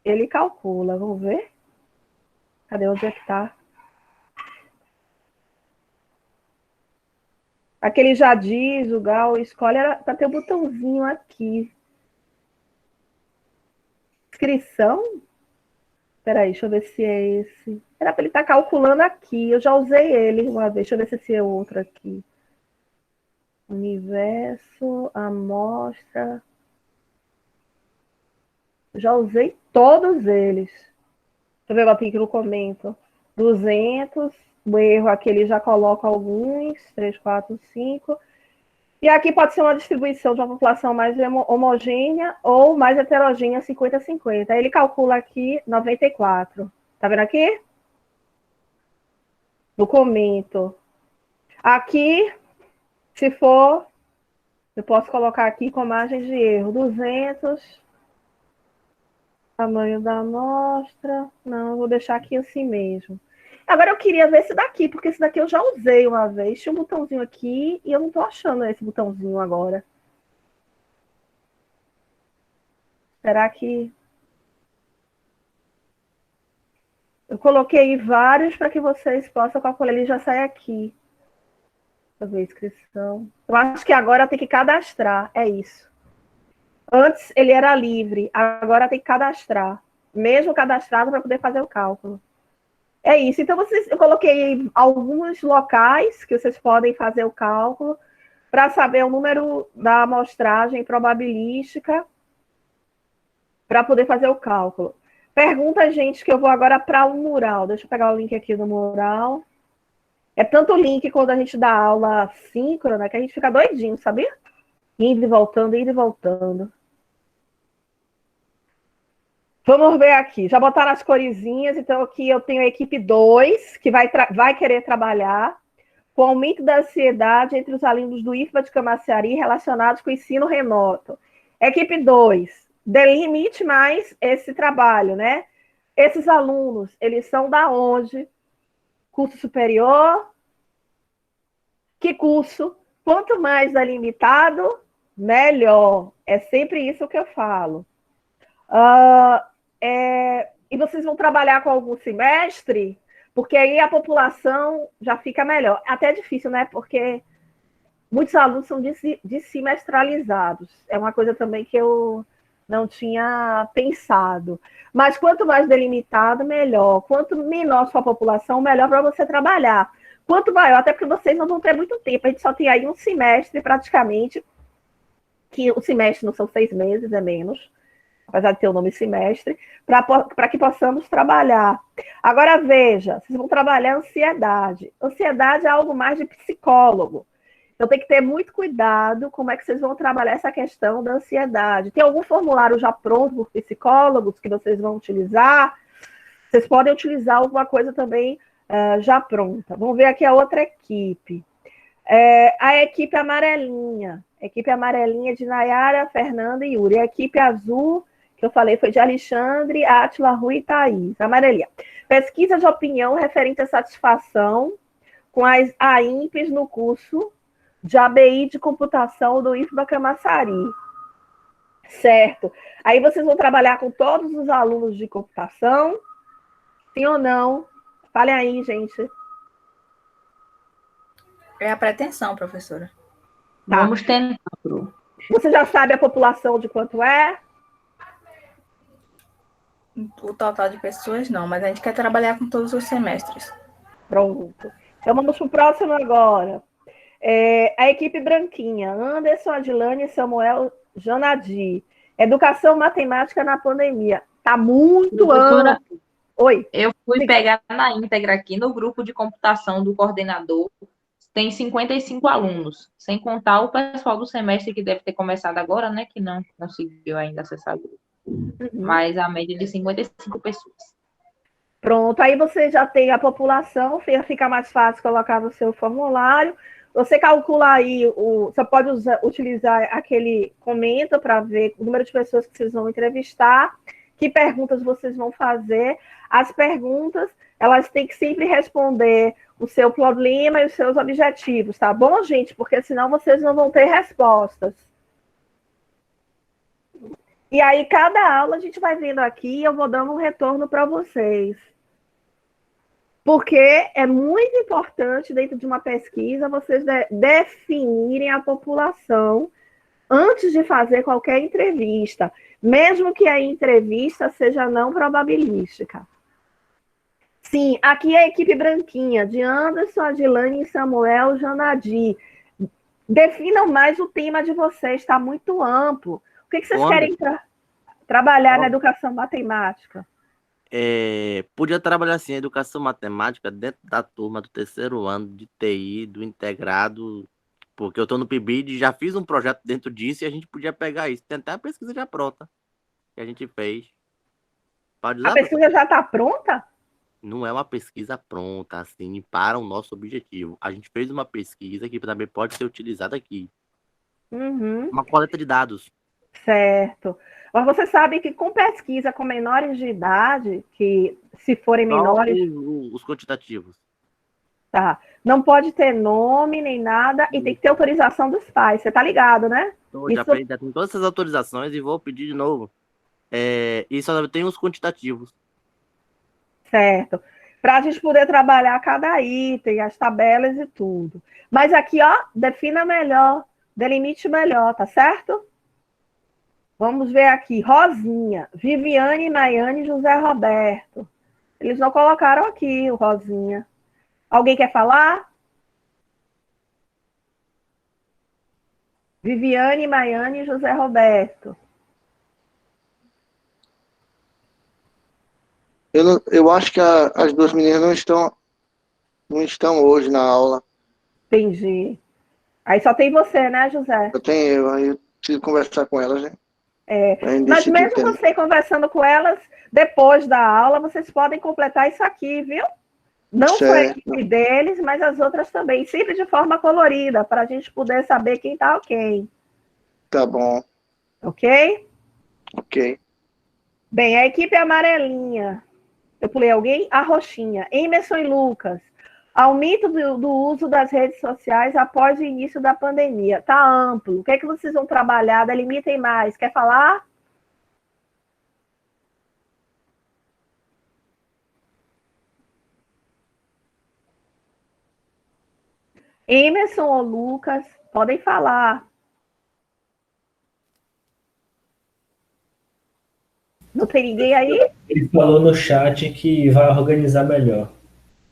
ele calcula. Vamos ver? Cadê? Onde é que está? Aqui ele já diz, o Gal escolhe, para ter o botãozinho aqui. Inscrição? Espera aí, deixa eu ver se é esse. Era para ele estar calculando aqui. Eu já usei ele uma vez. Deixa eu ver se esse é outro aqui. Universo, amostra. Já usei todos eles. Deixa eu ver aqui que eu comento. 200. O erro aqui ele já coloca alguns. 3, 4, 5. E aqui pode ser uma distribuição de uma população mais homogênea ou mais heterogênea, 50-50. Aí ele calcula aqui 94. Tá vendo aqui? No comento. Aqui, se for, eu posso colocar aqui com margem de erro. 200. Tamanho da amostra. Não, eu vou deixar aqui assim mesmo. Agora eu queria ver esse daqui, porque esse daqui eu já usei uma vez. Tinha um botãozinho aqui e eu não tô achando esse botãozinho agora. Será que... Eu coloquei vários para que vocês possam calcular. Ele já sai aqui. Deixa eu ver a inscrição. Eu acho que agora tem que cadastrar. É isso. Antes ele era livre. Agora tem que cadastrar. Mesmo cadastrado para poder fazer o cálculo. É isso. Então, eu coloquei alguns locais que vocês podem fazer o cálculo para saber o número da amostragem probabilística para poder fazer o cálculo. Pergunta, gente, que eu vou agora para o mural. Deixa eu pegar o link aqui do mural. É tanto link quando a gente dá aula síncrona que a gente fica doidinho, sabia? Indo e voltando, indo e voltando. Vamos ver aqui. Já botaram as coresinhas. Então, aqui eu tenho a equipe 2, que vai querer trabalhar com o aumento da ansiedade entre os alunos do IFBA de Camaçari relacionados com o ensino remoto. Equipe 2, delimite mais esse trabalho, né? Esses alunos, eles são da onde? Curso superior? Que curso? Quanto mais delimitado, melhor. É sempre isso que eu falo. E vocês vão trabalhar com algum semestre, porque aí a população já fica melhor. Até é difícil, né? Porque muitos alunos são dessemestralizados. É uma coisa também que eu não tinha pensado. Mas quanto mais delimitado, melhor. Quanto menor sua população, melhor para você trabalhar. Quanto maior, até porque vocês não vão ter muito tempo. A gente só tem aí um semestre, praticamente, que o semestre não são 6 meses, é menos, apesar de ter o nome semestre, para que possamos trabalhar. Agora, veja, vocês vão trabalhar ansiedade. Ansiedade é algo mais de psicólogo. Então, tem que ter muito cuidado como é que vocês vão trabalhar essa questão da ansiedade. Tem algum formulário já pronto por psicólogos que vocês vão utilizar? Vocês podem utilizar alguma coisa também já pronta. Vamos ver aqui a outra equipe. A equipe amarelinha. A equipe amarelinha de Nayara, Fernanda e Yuri. A equipe azul, que eu falei, foi de Alexandre, Átila, Rui e Thaís. Amarelinha. Pesquisa de opinião referente à satisfação com as AIMPs no curso de ABI de computação do IFBA Camaçari. Certo. Aí vocês vão trabalhar com todos os alunos de computação? Sim ou não? Falem aí, gente. É a pretensão, professora. Tá. Vamos tentar, Pro. Você já sabe a população de quanto é? O total de pessoas não, mas a gente quer trabalhar com todos os semestres. Pronto. Então vamos para o próximo agora. A equipe branquinha, Anderson, Adilane, Samuel, Janadi. Educação matemática na pandemia. Está muito amplo. Oi. Eu fui pegar na íntegra aqui no grupo de computação do coordenador. Tem 55 alunos, sem contar o pessoal do semestre que deve ter começado agora, né? Que não conseguiu ainda acessar o grupo. Mas a média de 55 pessoas. Pronto, aí você já tem a população, fica mais fácil colocar no seu formulário. Você calcula aí, você pode utilizar aquele comenta para ver o número de pessoas que vocês vão entrevistar, que perguntas vocês vão fazer. As perguntas, elas têm que sempre responder o seu problema e os seus objetivos, tá bom, gente? Porque senão vocês não vão ter respostas. E aí, cada aula a gente vai vendo aqui e eu vou dando um retorno para vocês. Porque é muito importante, dentro de uma pesquisa, vocês definirem a população antes de fazer qualquer entrevista, mesmo que a entrevista seja não probabilística. Sim, aqui é a equipe branquinha, de Anderson, Adilane, Samuel, Janadi. Definam mais o tema de vocês, está muito amplo. O que vocês querem trabalhar na educação matemática? Podia trabalhar assim, a educação matemática dentro da turma do terceiro ano de TI, do integrado, porque eu estou no PIBID e já fiz um projeto dentro disso e a gente podia pegar isso. Tem até a pesquisa já pronta que a gente fez. A pesquisa já está pronta? Não é uma pesquisa pronta, assim, para o nosso objetivo. A gente fez uma pesquisa que também pode ser utilizada aqui. Uma coleta de dados. Certo. Mas você sabe que com pesquisa com menores de idade, que se forem menores... Os quantitativos. Tá. Não pode ter nome nem nada e tem que ter autorização dos pais. Você tá ligado, né? Já tenho todas essas autorizações e vou pedir de novo. E só tem os quantitativos. Certo. Para a gente poder trabalhar cada item, as tabelas e tudo. Mas aqui, ó, defina melhor, delimite melhor, tá certo? Vamos ver aqui. Rosinha, Viviane, Nayane, José Roberto. Eles não colocaram aqui o Rosinha. Alguém quer falar? Viviane, Maiane e José Roberto. Eu acho que as duas meninas não estão hoje na aula. Entendi. Aí só tem você, né, José? Aí eu preciso conversar com elas, né? Mas mesmo você conversando com elas, depois da aula, vocês podem completar isso aqui, viu? Não só a equipe deles, mas as outras também. Sempre de forma colorida, para a gente poder saber quem tá ok. Tá bom. Ok? Ok. Bem, a equipe amarelinha. Eu pulei alguém? A roxinha. Emerson e Lucas. Aumento do uso das redes sociais após o início da pandemia. Tá amplo. O que é que vocês vão trabalhar? Delimitem mais. Quer falar? Emerson ou Lucas, podem falar. Não tem ninguém aí? Ele falou no chat que vai organizar melhor.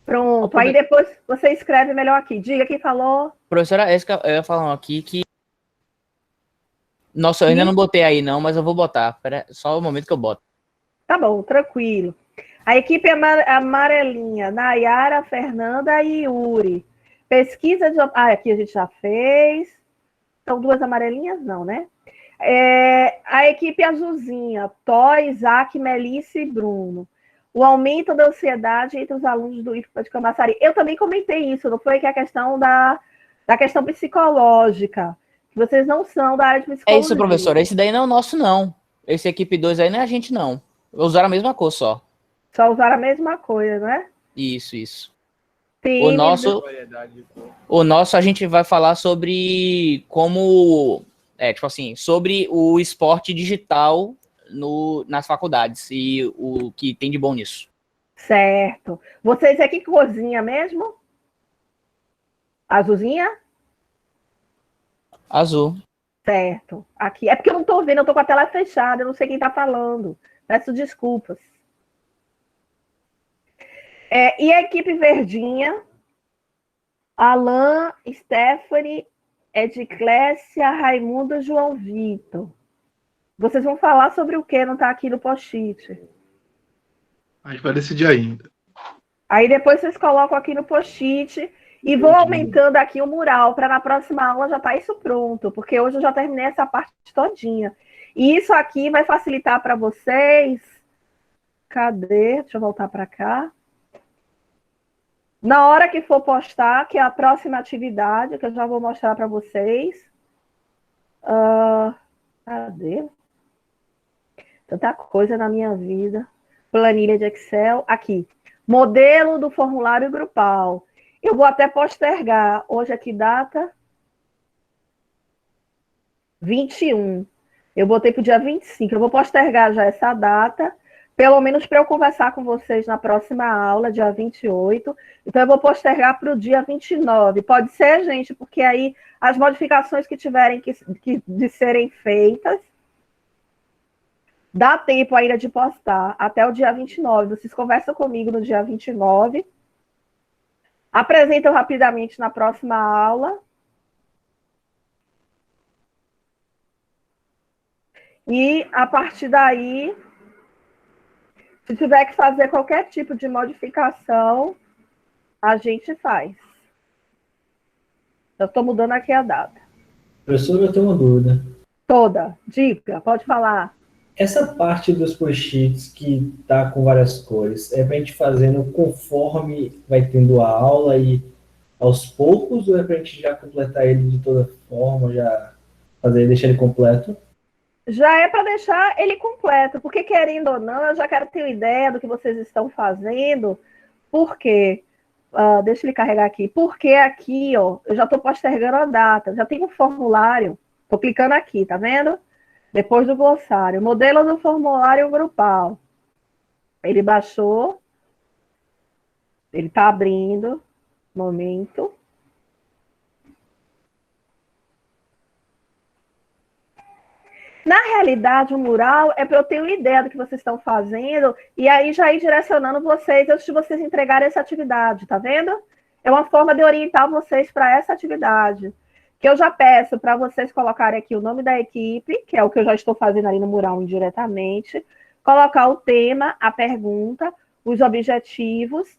Pronto, aí depois você escreve melhor aqui. Diga quem falou. Professora, eu ia falar aqui que... Nossa, eu ainda não botei aí não, mas eu vou botar. Pera, só o momento que eu boto. Tá bom, tranquilo. A equipe amarelinha, Nayara, Fernanda e Yuri. Pesquisa de... aqui a gente já fez. São duas amarelinhas? Não, né? A equipe azulzinha, Tó, Isaac, Melissa e Bruno. O aumento da ansiedade entre os alunos do IFPA de Camaçari. Eu também comentei isso, não foi que a questão da questão psicológica. Vocês não são da área de psicologia. É isso, professor. Esse daí não é o nosso, não. Esse equipe 2 aí não é a gente, não. Usaram a mesma cor só. Só usaram a mesma coisa, né? Isso. Sim, o nosso a gente vai falar sobre como... tipo assim, sobre o esporte digital nas faculdades e o que tem de bom nisso. Certo. Vocês aqui que cozinha mesmo? Azulzinha? Azul. Certo. Aqui. É porque eu não estou vendo, eu estou com a tela fechada, eu não sei quem está falando. Peço desculpas. E a equipe verdinha? Alain, Stephanie, Edclésia, Raimundo, João Vitor. Vocês vão falar sobre o que? Não está aqui no post-it. A gente vai decidir ainda. Aí depois vocês colocam aqui no post-it e vou aumentando aqui o mural para na próxima aula já tá isso pronto, porque hoje eu já terminei essa parte todinha. E isso aqui vai facilitar para vocês. Cadê? Deixa eu voltar para cá. Na hora que for postar, que é a próxima atividade, que eu já vou mostrar para vocês. Cadê? Tanta coisa na minha vida. Planilha de Excel. Aqui. Modelo do formulário grupal. Eu vou até postergar. Hoje é que data? 21. Eu botei para o dia 25. Eu vou postergar já essa data, pelo menos para eu conversar com vocês na próxima aula, dia 28. Então, eu vou postergar para o dia 29. Pode ser, gente, porque aí as modificações que tiverem de serem feitas, dá tempo ainda de postar até o dia 29. Vocês conversam comigo no dia 29. Apresentam rapidamente na próxima aula. E, a partir daí, se tiver que fazer qualquer tipo de modificação, a gente faz. Eu estou mudando aqui a data. Professor, eu tenho uma dúvida. Toda. Dica, pode falar. Essa parte dos post-its que tá com várias cores, é pra gente fazendo conforme vai tendo a aula e aos poucos, ou é pra gente já completar ele de toda forma, já deixar ele completo? Já é para deixar ele completo, porque querendo ou não, eu já quero ter uma ideia do que vocês estão fazendo, porque, deixa ele carregar aqui, porque aqui, ó, eu já estou postergando a data, já tem um formulário, estou clicando aqui, tá vendo? Depois do glossário, modelo do formulário grupal. Ele baixou, ele está abrindo, momento. Na realidade, o mural é para eu ter uma ideia do que vocês estão fazendo e aí já ir direcionando vocês antes de vocês entregarem essa atividade, tá vendo? É uma forma de orientar vocês para essa atividade. Que eu já peço para vocês colocarem aqui o nome da equipe, que é o que eu já estou fazendo ali no mural indiretamente, colocar o tema, a pergunta, os objetivos,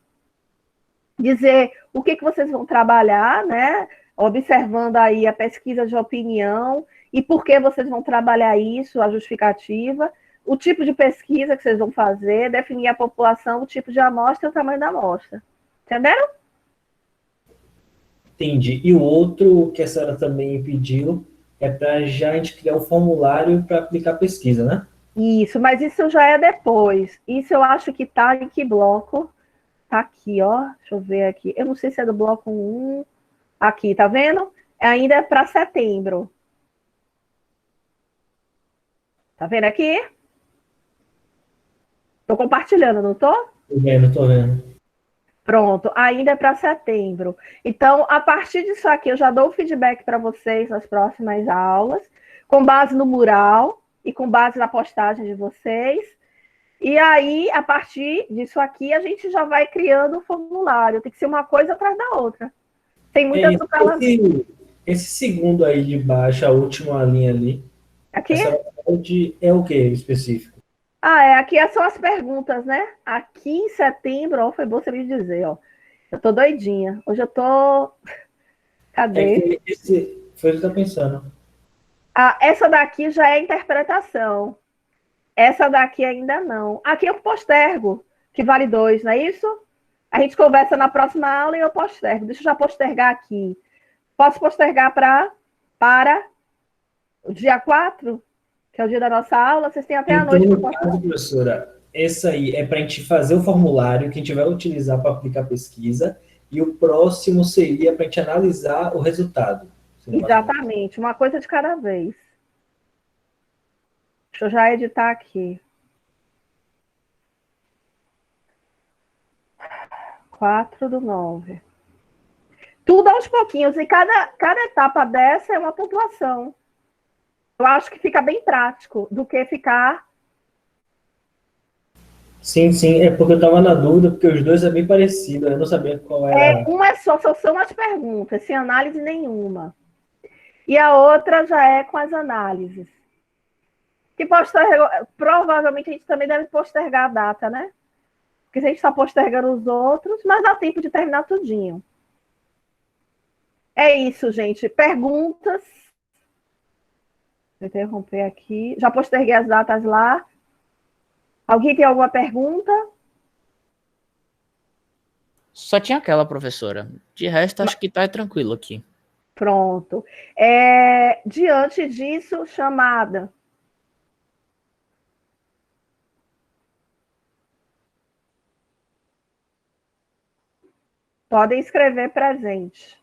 dizer o que vocês vão trabalhar, né? Observando aí a pesquisa de opinião, e por que vocês vão trabalhar isso, a justificativa, o tipo de pesquisa que vocês vão fazer, definir a população, o tipo de amostra e o tamanho da amostra. Entenderam? Entendi. E o outro que a senhora também pediu é para já a gente criar um formulário para aplicar pesquisa, né? Isso, mas isso já é depois. Isso eu acho que tá em que bloco? Tá aqui, ó. Deixa eu ver aqui. Eu não sei se é do bloco 1. Aqui, tá vendo? Ainda é para setembro. Tá vendo aqui? Tô compartilhando, não tô? Tô vendo. Pronto, ainda é para setembro. Então, a partir disso aqui, eu já dou o feedback para vocês nas próximas aulas, com base no mural e com base na postagem de vocês. E aí, a partir disso aqui, a gente já vai criando o formulário. Tem que ser uma coisa atrás da outra. Tem muitas esse segundo aí de baixo, a última linha ali. Aqui? É o que específico? Aqui são as perguntas, né? Aqui em setembro, ó, foi bom você me dizer, ó. Eu tô doidinha. Hoje eu tô... Cadê? Foi o que eu tô pensando. Essa daqui já é interpretação. Essa daqui ainda não. Aqui eu postergo, que vale 2, não é isso? A gente conversa na próxima aula e eu postergo. Deixa eu já postergar aqui. Posso postergar para o dia 4? Que é o dia da nossa aula, vocês têm até a noite para postar. Professora, essa aí é para a gente fazer o formulário que a gente vai utilizar para aplicar a pesquisa, e o próximo seria para a gente analisar o resultado. Exatamente, uma coisa de cada vez. Deixa eu já editar aqui. 4/9. Tudo aos pouquinhos, e cada etapa dessa é uma pontuação. Eu acho que fica bem prático do que ficar. Sim, sim, é porque eu estava na dúvida, porque os dois é bem parecido, eu não sabia qual era. Uma é só são as perguntas, sem análise nenhuma. E a outra já é com as análises. Que provavelmente a gente também deve postergar a data, né? Porque se a gente está postergando os outros, mas dá tempo de terminar tudinho. É isso, gente. Perguntas. Vou interromper aqui. Já posterguei as datas lá. Alguém tem alguma pergunta? Só tinha aquela, professora. De resto, acho que tá tranquilo aqui. Pronto. Diante disso, chamada. Podem escrever presente.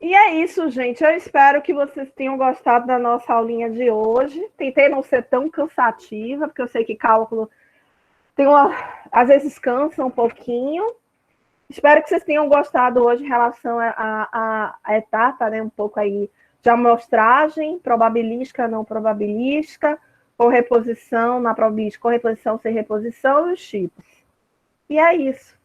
E é isso, gente. Eu espero que vocês tenham gostado da nossa aulinha de hoje. Tentei não ser tão cansativa, porque eu sei que cálculo às vezes cansa um pouquinho. Espero que vocês tenham gostado hoje em relação à etapa, né? Um pouco aí de amostragem, probabilística, não probabilística, com reposição, na probabilística, com reposição, sem reposição, e os tipos. E é isso.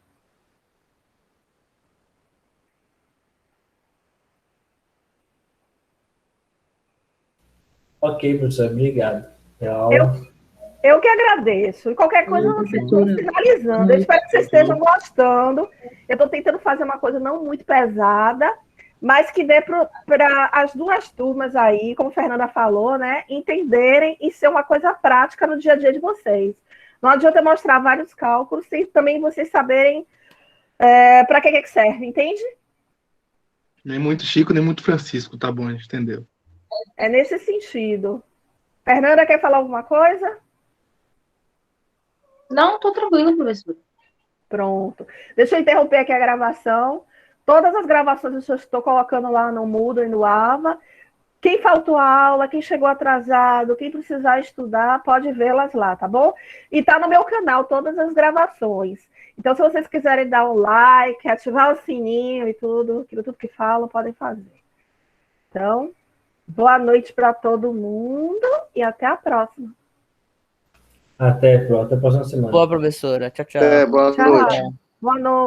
Ok, professor, obrigado pela aula. Eu que agradeço. E qualquer coisa, vocês estão finalizando. Eu espero que vocês estejam gostando. Eu estou tentando fazer uma coisa não muito pesada, mas que dê para as duas turmas aí, como a Fernanda falou, né, entenderem e ser uma coisa prática no dia a dia de vocês. Não adianta mostrar vários cálculos sem também vocês saberem para que serve, entende? Nem muito Chico, nem muito Francisco, tá bom, a gente entendeu. É nesse sentido. Fernanda, quer falar alguma coisa? Não, tô tranquila, professor. Pronto. Deixa eu interromper aqui a gravação. Todas as gravações eu estou colocando lá no Moodle e no Ava. Quem faltou a aula, quem chegou atrasado, quem precisar estudar, pode vê-las lá, tá bom? E tá no meu canal todas as gravações. Então, se vocês quiserem dar um like, ativar o sininho e tudo que falam, podem fazer. Então, boa noite para todo mundo e até a próxima. Até a próxima semana. Boa, professora. Tchau, tchau. Boa noite. Boa noite.